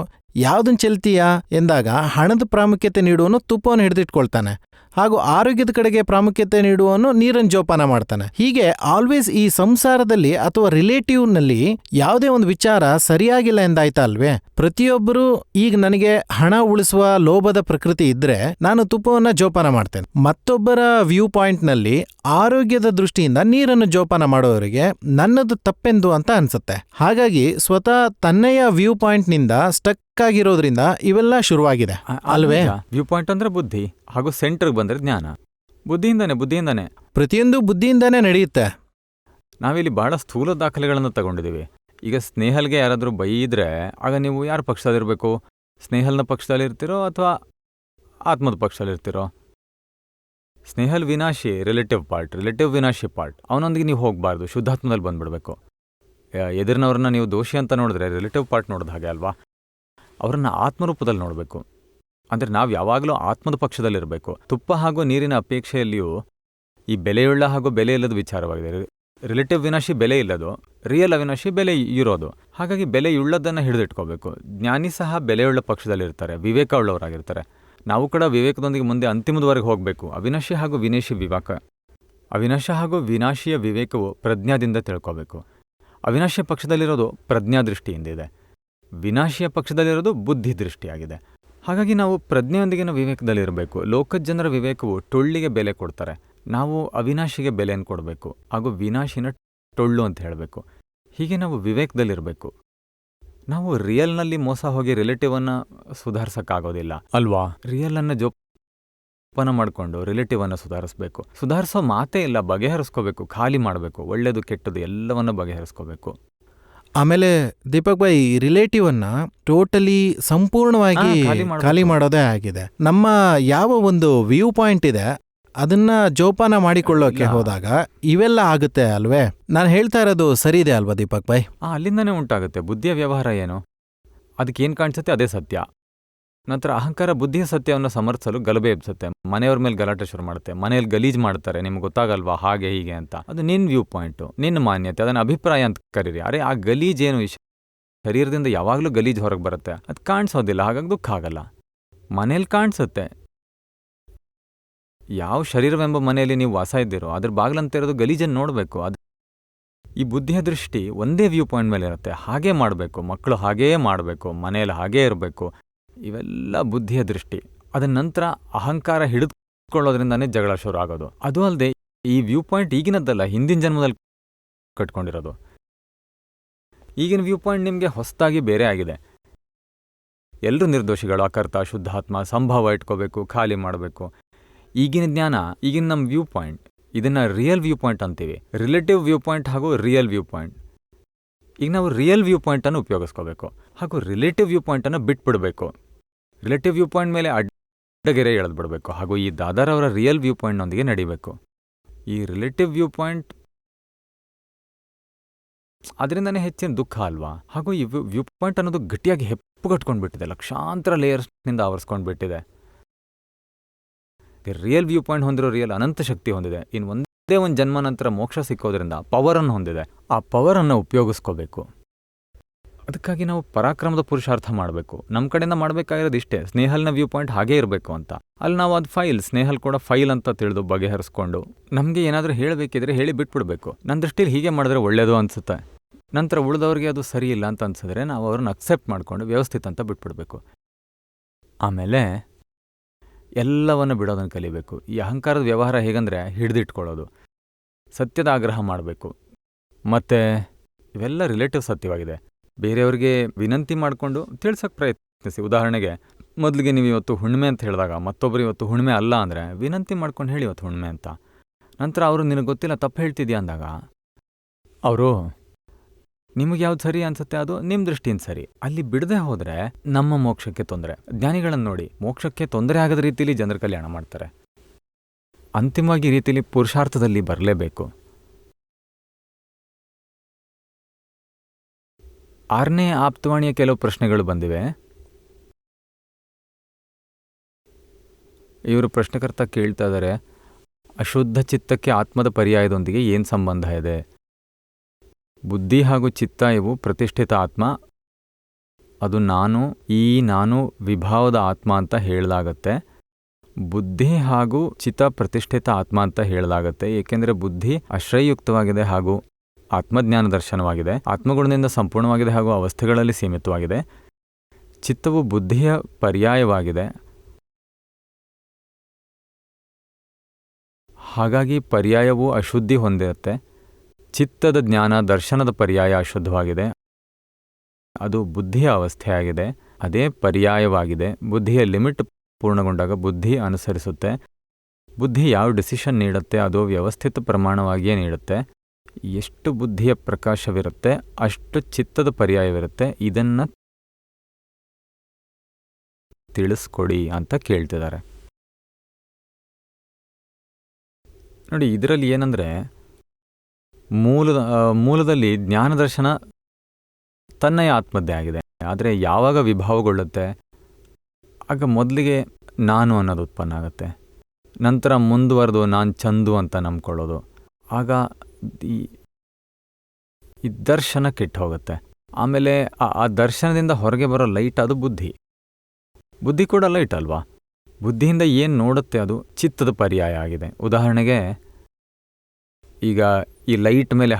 ಯಾವುದನ್ನು ಚೆಲ್ತೀಯಾ ಎಂದಾಗ ಹಣದ ಪ್ರಾಮುಖ್ಯತೆ ನೀಡುವನು ತುಪ್ಪವನ್ನು ಹಿಡಿದಿಟ್ಕೊಳ್ತಾನೆ, ಹಾಗೂ ಆರೋಗ್ಯದ ಕಡೆಗೆ ಪ್ರಾಮುಖ್ಯತೆ ನೀಡುವವನು ನೀರನ್ನು ಜೋಪಾನ ಮಾಡ್ತಾನೆ. ಹೀಗೆ ಆಲ್ವೇಸ್ ಈ ಸಂಸಾರದಲ್ಲಿ ಅಥವಾ ರಿಲೇಟಿವ್ನಲ್ಲಿ ಯಾವುದೇ ಒಂದು ವಿಚಾರ ಸರಿಯಾಗಿಲ್ಲ ಎಂದಾಯ್ತಾ ಅಲ್ವೇ? ಪ್ರತಿಯೊಬ್ಬರು ಈಗ ನನಗೆ ಹಣ ಉಳಿಸುವ ಲೋಭದ ಪ್ರಕೃತಿ ಇದ್ರೆ ನಾನು ತುಪ್ಪವನ್ನ ಜೋಪಾನ ಮಾಡ್ತೇನೆ. ಮತ್ತೊಬ್ಬರ ವ್ಯೂ ಪಾಯಿಂಟ್ನಲ್ಲಿ ಆರೋಗ್ಯದ ದೃಷ್ಟಿಯಿಂದ ನೀರನ್ನು ಜೋಪಾನ ಮಾಡೋವರಿಗೆ ನನ್ನದು ತಪ್ಪೆಂದು ಅಂತ ಅನ್ಸುತ್ತೆ. ಹಾಗಾಗಿ ಸ್ವತಃ ತನ್ನೆಯ ವ್ಯೂ ಪಾಯಿಂಟ್ನಿಂದ ಸ್ಟಕ್ ಆಗಿರೋದ್ರಿಂದ ಇವೆಲ್ಲ ಶುರುವಾಗಿದೆ ಅಲ್ವೇ? ವ್ಯೂ ಪಾಯಿಂಟ್ ಅಂದ್ರೆ ಬುದ್ಧಿ, ಹಾಗೂ ಸೆಂಟರ್ಗೆ ಬಂದ್ರೆ ಜ್ಞಾನ. ಬುದ್ಧಿಯಿಂದಾನೆ ಪ್ರತಿಯೊಂದು ಬುದ್ಧಿಯಿಂದಾನೇ ನಡೆಯುತ್ತೆ. ನಾವಿಲ್ಲಿ ಬಹಳ ಸ್ಥೂಲ ದಾಖಲೆಗಳನ್ನು ತಗೊಂಡಿದ್ದೀವಿ. ಈಗ ಸ್ನೇಹಲ್ಗೆ ಯಾರಾದರೂ ಬೈದ್ರೆ ಆಗ ನೀವು ಯಾರ ಪಕ್ಷದಲ್ಲಿರಬೇಕು? ಸ್ನೇಹಲ್ನ ಪಕ್ಷದಲ್ಲಿರ್ತೀರೋ ಅಥವಾ ಆತ್ಮದ ಪಕ್ಷದಲ್ಲಿರ್ತೀರೋ? ಸ್ನೇಹಲ್ ವಿನಾಶಿ ರಿಲೇಟಿವ್ ವಿನಾಶಿ ಪಾರ್ಟ್, ಅವನೊಂದಿಗೆ ನೀವು ಹೋಗಬಾರ್ದು, ಶುದ್ಧಾತ್ಮದಲ್ಲಿ ಬಂದ್ಬಿಡ್ಬೇಕು. ಎದುರಿನವ್ರನ್ನ ನೀವು ದೋಷಿ ಅಂತ ನೋಡಿದ್ರೆ ರಿಲೇಟಿವ್ ಪಾರ್ಟ್ ನೋಡಿದ ಹಾಗೆ ಅಲ್ವಾ? ಅವರನ್ನು ಆತ್ಮರೂಪದಲ್ಲಿ ನೋಡಬೇಕು. ಅಂದರೆ ನಾವು ಯಾವಾಗಲೂ ಆತ್ಮದ ಪಕ್ಷದಲ್ಲಿರಬೇಕು. ತುಪ್ಪ ಹಾಗೂ ನೀರಿನ ಅಪೇಕ್ಷೆಯಲ್ಲಿಯೂ ಈ ಬೆಲೆಯುಳ್ಳ ಹಾಗೂ ಬೆಲೆ ಇಲ್ಲದ ವಿಚಾರವಾಗಿದೆ. ರಿಲೇಟಿವ್ ವಿನಾಶಿ ಬೆಲೆ ಇಲ್ಲದು, ರಿಯಲ್ ಅವಿನಾಶಿ ಬೆಲೆ ಇರೋದು. ಹಾಗಾಗಿ ಬೆಲೆಯುಳ್ಳದನ್ನು ಹಿಡಿದಿಟ್ಕೋಬೇಕು. ಜ್ಞಾನಿ ಸಹ ಬೆಲೆಯುಳ್ಳ ಪಕ್ಷದಲ್ಲಿರ್ತಾರೆ, ವಿವೇಕ ಉಳ್ಳವರಾಗಿರ್ತಾರೆ. ನಾವು ಕೂಡ ವಿವೇಕದೊಂದಿಗೆ ಮುಂದೆ ಅಂತಿಮದವರೆಗೆ ಹೋಗಬೇಕು. ಅವಿನಾಶಿ ಹಾಗೂ ವಿನಾಶಿಯ ವಿವೇಕವು ಪ್ರಜ್ಞಾದಿಂದ ತಿಳ್ಕೋಬೇಕು. ಅವಿನಾಶಿಯ ಪಕ್ಷದಲ್ಲಿರೋದು ಪ್ರಜ್ಞಾ ದೃಷ್ಟಿಯಿಂದ ಇದೆ, ವಿನಾಶಿಯ ಪಕ್ಷದಲ್ಲಿರೋದು ಬುದ್ಧಿ ದೃಷ್ಟಿಯಾಗಿದೆ. ಹಾಗಾಗಿ ನಾವು ಪ್ರಜ್ಞೆಯೊಂದಿಗಿನ ವಿವೇಕದಲ್ಲಿರಬೇಕು. ಲೋಕದ ಜನರ ವಿವೇಕವು ಟೊಳ್ಳಿಗೆ ಬೆಲೆ ಕೊಡ್ತಾರೆ, ನಾವು ಅವಿನಾಶಿಗೆ ಬೆಲೆಯನ್ನು ಕೊಡಬೇಕು, ಹಾಗೂ ವಿನಾಶಿನ ಟೊಳ್ಳು ಅಂತ ಹೇಳಬೇಕು. ಹೀಗೆ ನಾವು ವಿವೇಕದಲ್ಲಿರಬೇಕು. ನಾವು ರಿಯಲ್ನಲ್ಲಿ ಮೋಸ ಹೋಗಿ ರಿಲೇಟಿವನ್ನು ಸುಧಾರಿಸೋಕ್ಕಾಗೋದಿಲ್ಲ ಅಲ್ವಾ? ರಿಯಲನ್ನು ಜೋಪಾನ ಮಾಡಿಕೊಂಡು ರಿಲೇಟಿವನ್ನು ಸುಧಾರಿಸಬೇಕು. ಸುಧಾರಿಸೋ ಮಾತೇ ಇಲ್ಲ, ಬಗೆಹರಿಸ್ಕೋಬೇಕು, ಖಾಲಿ ಮಾಡಬೇಕು. ಒಳ್ಳೆಯದು ಕೆಟ್ಟದ್ದು ಎಲ್ಲವನ್ನು ಬಗೆಹರಿಸ್ಕೋಬೇಕು. ಆಮೇಲೆ ದೀಪಕ್ ಬಾಯ್, ರಿಲೇಟಿವ್ ಅನ್ನ ಟೋಟಲಿ ಸಂಪೂರ್ಣವಾಗಿ ಖಾಲಿ ಮಾಡೋದೇ ಆಗಿದೆ. ನಮ್ಮ ಯಾವ ಒಂದು ವ್ಯೂ ಪಾಯಿಂಟ್ ಇದೆ ಅದನ್ನ ಜೋಪಾನ ಮಾಡಿಕೊಳ್ಳೋಕೆ ಹೋದಾಗ ಇವೆಲ್ಲ ಆಗುತ್ತೆ ಅಲ್ವೇ? ನಾನು ಹೇಳ್ತಾ ಇರೋದು ಸರಿ ಇದೆ ಅಲ್ವಾ ದೀಪಕ್ ಬಾಯ್? ಅಲ್ಲಿಂದನೇ ಉಂಟಾಗುತ್ತೆ. ಬುದ್ಧಿಯ ವ್ಯವಹಾರ ಏನು, ಅದಕ್ಕೇನು ಕಾಣಿಸುತ್ತೆ ಅದೇ ಸತ್ಯ. ನಂತರ ಅಹಂಕಾರ ಬುದ್ಧಿಯ ಸತ್ಯವನ್ನು ಸಮರ್ಥಿಸಲು ಗಲಭೆ ಎಬ್ಸುತ್ತೆ, ಮನೆಯವ್ರ ಮೇಲೆ ಗಲಾಟೆ ಶುರು ಮಾಡುತ್ತೆ, ಮನೆಯಲ್ಲಿ ಗಲೀಜು ಮಾಡ್ತಾರೆ, ನಿಮ್ಗೆ ಗೊತ್ತಾಗಲ್ವಾ ಹಾಗೆ ಹೀಗೆ ಅಂತ. ಅದು ನಿನ್ನ ವ್ಯೂ ಪಾಯಿಂಟು, ನಿನ್ನ ಮಾನ್ಯತೆ, ಅದನ್ನು ಅಭಿಪ್ರಾಯ ಅಂತ ಕರೀರಿ. ಅರೆ ಆ ಗಲೀಜೇನು ಶರೀರದಿಂದ ಯಾವಾಗಲೂ ಗಲೀಜು ಹೊರಗೆ ಬರುತ್ತೆ, ಅದು ಕಾಣಿಸೋದಿಲ್ಲ, ಹಾಗಾಗಿ ದುಃಖ ಆಗಲ್ಲ. ಮನೇಲಿ ಕಾಣಿಸುತ್ತೆ, ಯಾವ ಶರೀರವೆಂಬ ಮನೆಯಲ್ಲಿ ನೀವು ವಾಸ ಇದ್ದೀರೋ ಅದ್ರ ಬಾಗಿಲಂತ ಇರೋದು ಗಲೀಜನ್ನು ನೋಡಬೇಕು. ಅದು ಈ ಬುದ್ಧಿಯ ದೃಷ್ಟಿ ಒಂದೇ ವ್ಯೂ ಪಾಯಿಂಟ್ ಮೇಲೆ ಇರುತ್ತೆ. ಹಾಗೇ ಮಾಡಬೇಕು, ಮಕ್ಕಳು ಹಾಗೇ ಮಾಡಬೇಕು, ಮನೆಯಲ್ಲಿ ಹಾಗೇ ಇರಬೇಕು, ಇವೆಲ್ಲ ಬುದ್ಧಿಯ ದೃಷ್ಟಿ. ಅದರ ನಂತರ ಅಹಂಕಾರ ಹಿಡಿದುಕೊಳ್ಳೋದ್ರಿಂದಾನೇ ಜಗಳ ಶುರು ಆಗೋದು. ಅದು ಅಲ್ಲದೆ ಈ ವ್ಯೂ ಪಾಯಿಂಟ್ ಈಗಿನದ್ದಲ್ಲ, ಹಿಂದಿನ ಜನ್ಮದಲ್ಲಿ ಕಟ್ಕೊಂಡಿರೋದು. ಈಗಿನ ವ್ಯೂ ಪಾಯಿಂಟ್ ನಿಮಗೆ ಹೊಸದಾಗಿ ಬೇರೆ ಆಗಿದೆ. ಎಲ್ಲರೂ ನಿರ್ದೋಷಿಗಳು, ಅಕರ್ತ, ಶುದ್ಧಾತ್ಮ, ಸಂಭಾವ ಇಟ್ಕೋಬೇಕು, ಖಾಲಿ ಮಾಡಬೇಕು. ಈಗಿನ ಜ್ಞಾನ, ಈಗಿನ ನಮ್ಮ ವ್ಯೂ ಪಾಯಿಂಟ್, ಇದನ್ನು ರಿಯಲ್ ವ್ಯೂ ಪಾಯಿಂಟ್ ಅಂತೀವಿ. ರಿಲೇಟಿವ್ ವ್ಯೂ ಪಾಯಿಂಟ್ ಹಾಗೂ ರಿಯಲ್ ವ್ಯೂ ಪಾಯಿಂಟ್. ಈಗ ನಾವು ರಿಯಲ್ ವ್ಯೂ ಪಾಯಿಂಟನ್ನು ಉಪಯೋಗಿಸ್ಕೋಬೇಕು ಹಾಗೂ ರಿಲೇಟಿವ್ ವ್ಯೂ ಪಾಯಿಂಟನ್ನು ಬಿಟ್ಬಿಡಬೇಕು. ರಿಲೇಟಿವ್ ವ್ಯೂ ಪಾಯಿಂಟ್ ಮೇಲೆ ಅಡ್ಡಗೆರೆ ಎಳೆದ್ಬಿಡಬೇಕು ಹಾಗೂ ಈ ದಾದಾರ್ ಅವರ ರಿಯಲ್ ವ್ಯೂ ಪಾಯಿಂಟ್ನೊಂದಿಗೆ ನಡಿಬೇಕು. ಈ ರಿಲೇಟಿವ್ ವ್ಯೂ ಪಾಯಿಂಟ್ ಅದರಿಂದನೇ ಹೆಚ್ಚಿನ ದುಃಖ ಅಲ್ವಾ? ಹಾಗೂ ಈ ವ್ಯೂ ಪಾಯಿಂಟ್ ಅನ್ನೋದು ಗಟ್ಟಿಯಾಗಿ ಹೆಪ್ಪುಗಟ್ಕೊಂಡ್ಬಿಟ್ಟಿದೆ, ಲಕ್ಷಾಂತರ ಲೇಯರ್ಸ್ನಿಂದ ಆವರಿಸ್ಕೊಂಡ್ಬಿಟ್ಟಿದೆ. ರಿಯಲ್ ವ್ಯೂ ಪಾಯಿಂಟ್ ಹೊಂದಿರೋ ರಿಯಲ್ ಅನಂತ ಶಕ್ತಿ ಹೊಂದಿದೆ. ಇನ್ನು ಒಂದೇ ಒಂದು ಜನ್ಮ ನಂತರ ಮೋಕ್ಷ ಸಿಕ್ಕೋದ್ರಿಂದ ಪವರನ್ನು ಹೊಂದಿದೆ. ಆ ಪವರನ್ನು ಉಪಯೋಗಿಸ್ಕೋಬೇಕು. ಅದಕ್ಕಾಗಿ ನಾವು ಪರಾಕ್ರಮದ ಪುರುಷಾರ್ಥ ಮಾಡಬೇಕು. ನಮ್ಮ ಕಡೆಯಿಂದ ಮಾಡಬೇಕಾಗಿರೋದು ಇಷ್ಟೇ, ಸ್ನೇಹಲ್ನ ವ್ಯೂ ಪಾಯಿಂಟ್ ಹಾಗೇ ಇರಬೇಕು ಅಂತ. ಅಲ್ಲಿ ನಾವು ಅದು ಫೈಲ್, ಸ್ನೇಹಲ್ ಕೂಡ ಫೈಲ್ ಅಂತ ತಿಳಿದು ಬಗೆಹರಿಸ್ಕೊಂಡು ನಮಗೆ ಏನಾದರೂ ಹೇಳಬೇಕಿದ್ರೆ ಹೇಳಿ ಬಿಟ್ಬಿಡ್ಬೇಕು. ನನ್ನ ದೃಷ್ಟಿಯಲ್ಲಿ ಹೀಗೆ ಮಾಡಿದ್ರೆ ಒಳ್ಳೆಯದು ಅನಿಸುತ್ತೆ. ನಂತರ ಉಳಿದವ್ರಿಗೆ ಅದು ಸರಿ ಇಲ್ಲ ಅಂತ ಅನ್ಸಿದ್ರೆ ನಾವು ಅವ್ರನ್ನ ಅಕ್ಸೆಪ್ಟ್ ಮಾಡಿಕೊಂಡು ವ್ಯವಸ್ಥಿತ ಅಂತ ಬಿಟ್ಬಿಡ್ಬೇಕು. ಆಮೇಲೆ ಎಲ್ಲವನ್ನು ಬಿಡೋದನ್ನು ಕಲಿಬೇಕು. ಈ ಅಹಂಕಾರದ ವ್ಯವಹಾರ ಹೇಗಂದರೆ ಹಿಡಿದಿಟ್ಕೊಳ್ಳೋದು, ಸತ್ಯದ ಆಗ್ರಹ ಮಾಡಬೇಕು. ಮತ್ತು ಇವೆಲ್ಲ ರಿಲೇಟಿವ್ ಸತ್ಯವಾಗಿದೆ. ಬೇರೆಯವ್ರಿಗೆ ವಿನಂತಿ ಮಾಡಿಕೊಂಡು ತಿಳ್ಸೋಕ್ಕೆ ಪ್ರಯತ್ನಿಸಿ. ಉದಾಹರಣೆಗೆ, ಮೊದಲಿಗೆ ನೀವು ಇವತ್ತು ಹುಣ್ಣಿಮೆ ಅಂತ ಹೇಳಿದಾಗ ಮತ್ತೊಬ್ಬರು ಇವತ್ತು ಹುಣ್ಣಿಮೆ ಅಲ್ಲ ಅಂದರೆ ವಿನಂತಿ ಮಾಡ್ಕೊಂಡು ಹೇಳಿ ಇವತ್ತು ಹುಣ್ಣಿಮೆ ಅಂತ. ನಂತರ ಅವರು ನಿನಗೆ ಗೊತ್ತಿಲ್ಲ, ತಪ್ಪು ಹೇಳ್ತಿದ್ಯಾ ಅಂದಾಗ ಅವರು ನಿಮಗೆ ಯಾವ್ದು ಸರಿ ಅನ್ಸುತ್ತೆ ಅದು ನಿಮ್ಮ ದೃಷ್ಟಿಯಿಂದ ಸರಿ. ಅಲ್ಲಿ ಬಿಡದೆ ಹೋದರೆ ನಮ್ಮ ಮೋಕ್ಷಕ್ಕೆ ತೊಂದರೆ. ಜ್ಞಾನಿಗಳನ್ನು ನೋಡಿ, ಮೋಕ್ಷಕ್ಕೆ ತೊಂದರೆ ಆಗದ ರೀತಿಯಲ್ಲಿ ಜನರ ಕಲ್ಯಾಣ ಮಾಡ್ತಾರೆ. ಅಂತಿಮವಾಗಿ ಈ ರೀತಿಯಲ್ಲಿ ಪುರುಷಾರ್ಥದಲ್ಲಿ ಬರಲೇಬೇಕು. 6ನೇ ಆಪ್ತವಾಣಿಯ ಕೆಲವು ಪ್ರಶ್ನೆಗಳು ಬಂದಿವೆ. ಇವರು ಪ್ರಶ್ನೆಕರ್ತ ಕೇಳ್ತಾ ಇದ್ದಾರೆ, ಅಶುದ್ಧ ಚಿತ್ತಕ್ಕೆ ಆತ್ಮದ ಪರ್ಯಾಯದೊಂದಿಗೆ ಏನು ಸಂಬಂಧ ಇದೆ? ಬುದ್ಧಿ ಹಾಗೂ ಚಿತ್ತ ಇವು ಪ್ರತಿಷ್ಠಿತ ಆತ್ಮ. ಅದು ನಾನು ವಿಭಾವದ ಆತ್ಮ ಅಂತ ಹೇಳಲಾಗತ್ತೆ. ಬುದ್ಧಿ ಹಾಗೂ ಚಿತ್ತ ಪ್ರತಿಷ್ಠಿತ ಆತ್ಮ ಅಂತ ಹೇಳಲಾಗತ್ತೆ, ಏಕೆಂದರೆ ಬುದ್ಧಿ ಆಶ್ರಯಯುಕ್ತವಾಗಿದೆ ಹಾಗೂ ಆತ್ಮಜ್ಞಾನ ದರ್ಶನವಾಗಿದೆ, ಆತ್ಮಗುಣದಿಂದ ಸಂಪೂರ್ಣವಾಗಿದೆ ಹಾಗೂ ಅವಸ್ಥೆಗಳಲ್ಲಿ ಸೀಮಿತವಾಗಿದೆ. ಚಿತ್ತವು ಬುದ್ಧಿಯ ಪರ್ಯಾಯವಾಗಿದೆ. ಹಾಗಾಗಿ ಪರ್ಯಾಯವು ಅಶುದ್ಧಿ ಹೊಂದಿರುತ್ತೆ. ಚಿತ್ತದ ಜ್ಞಾನ ದರ್ಶನದ ಪರ್ಯಾಯ ಅಶುದ್ಧವಾಗಿದೆ, ಅದು ಬುದ್ಧಿಯ ಅವಸ್ಥೆಯಾಗಿದೆ, ಅದೇ ಪರ್ಯಾಯವಾಗಿದೆ. ಬುದ್ಧಿಯ ಲಿಮಿಟ್ ಪೂರ್ಣಗೊಂಡಾಗ ಬುದ್ಧಿ ಅನುಸರಿಸುತ್ತೆ. ಬುದ್ಧಿ ಯಾವ ಡಿಸಿಷನ್ ನೀಡುತ್ತೆ ಅದು ವ್ಯವಸ್ಥಿತ ಪ್ರಮಾಣವಾಗಿಯೇ ನೀಡುತ್ತೆ. ಎಷ್ಟು ಬುದ್ಧಿಯ ಪ್ರಕಾಶವಿರುತ್ತೆ ಅಷ್ಟು ಚಿತ್ತದ ಪರ್ಯಾಯವಿರುತ್ತೆ. ಇದನ್ನು ತಿಳಿಸ್ಕೊಡಿ ಅಂತ ಕೇಳ್ತಿದ್ದಾರೆ. ನೋಡಿ, ಇದರಲ್ಲಿ ಏನಂದರೆ ಮೂಲದಲ್ಲಿ ಜ್ಞಾನದರ್ಶನ ತನ್ನಯ ಆತ್ಮದ್ದೇ ಆಗಿದೆ. ಆದರೆ ಯಾವಾಗ ವಿಭಾವಗೊಳ್ಳುತ್ತೆ ಆಗ ಮೊದಲಿಗೆ ನಾನು ಅನ್ನೋದು ಉತ್ಪನ್ನ ಆಗುತ್ತೆ. ನಂತರ ಮುಂದುವರೆದು ನಾನು ಚಂದು ಅಂತ ನಂಬ್ಕೊಳ್ಳೋದು. ಆಗ ಈ ದರ್ಶನ ಕೆಟ್ಟು ಹೋಗುತ್ತೆ. ಆಮೇಲೆ ಆ ದರ್ಶನದಿಂದ ಹೊರಗೆ ಬರೋ ಲೈಟ್ ಅದು ಬುದ್ಧಿ. ಬುದ್ಧಿ ಕೂಡ ಲೈಟ್ ಅಲ್ವಾ? ಬುದ್ಧಿಯಿಂದ ಏನು ನೋಡುತ್ತೆ ಅದು ಚಿತ್ತದ ಪರ್ಯಾಯ ಆಗಿದೆ. ಉದಾಹರಣೆಗೆ, ಈಗ ಈ ಲೈಟ್ ಮೇಲೆ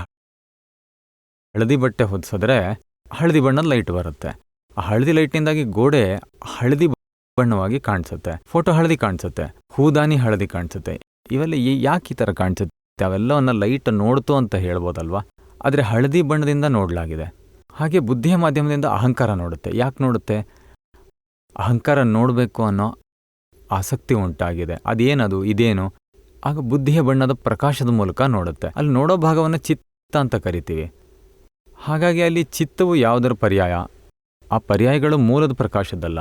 ಹಳದಿ ಬಟ್ಟೆ ಹೊದಿಸಿದ್ರೆ ಹಳದಿ ಬಣ್ಣದ ಲೈಟ್ ಬರುತ್ತೆ. ಆ ಹಳದಿ ಲೈಟ್ನಿಂದಾಗಿ ಗೋಡೆ ಹಳದಿ ಬಣ್ಣವಾಗಿ ಕಾಣಿಸುತ್ತೆ, ಫೋಟೋ ಹಳದಿ ಕಾಣಿಸುತ್ತೆ, ಹೂದಾನಿ ಹಳದಿ ಕಾಣಿಸುತ್ತೆ. ಇವೆಲ್ಲ ಯಾಕೆ ಈ ಥರ ಕಾಣಿಸುತ್ತೆ? ಅವೆಲ್ಲವನ್ನ ಲೈಟ್ ನೋಡ್ತು ಅಂತ ಹೇಳ್ಬೋದಲ್ವಾ? ಆದರೆ ಹಳದಿ ಬಣ್ಣದಿಂದ ನೋಡಲಾಗಿದೆ. ಹಾಗೆ ಬುದ್ಧಿಯ ಮಾಧ್ಯಮದಿಂದ ಅಹಂಕಾರ ನೋಡುತ್ತೆ. ಯಾಕೆ ನೋಡುತ್ತೆ? ಅಹಂಕಾರ ನೋಡಬೇಕು ಅನ್ನೋ ಆಸಕ್ತಿ ಉಂಟಾಗಿದೆ. ಅದೇನದು, ಇದೇನು? ಆಗ ಬುದ್ಧಿಯ ಬಣ್ಣದ ಪ್ರಕಾಶದ ಮೂಲಕ ನೋಡುತ್ತೆ. ಅಲ್ಲಿ ನೋಡೋ ಭಾಗವನ್ನು ಚಿತ್ತ ಅಂತ ಕರಿತೀವಿ. ಹಾಗಾಗಿ ಅಲ್ಲಿ ಚಿತ್ತವು ಯಾವುದರ ಪರ್ಯಾಯ? ಆ ಪರ್ಯಾಯಗಳು ಮೂಲದ ಪ್ರಕಾಶದಲ್ಲ,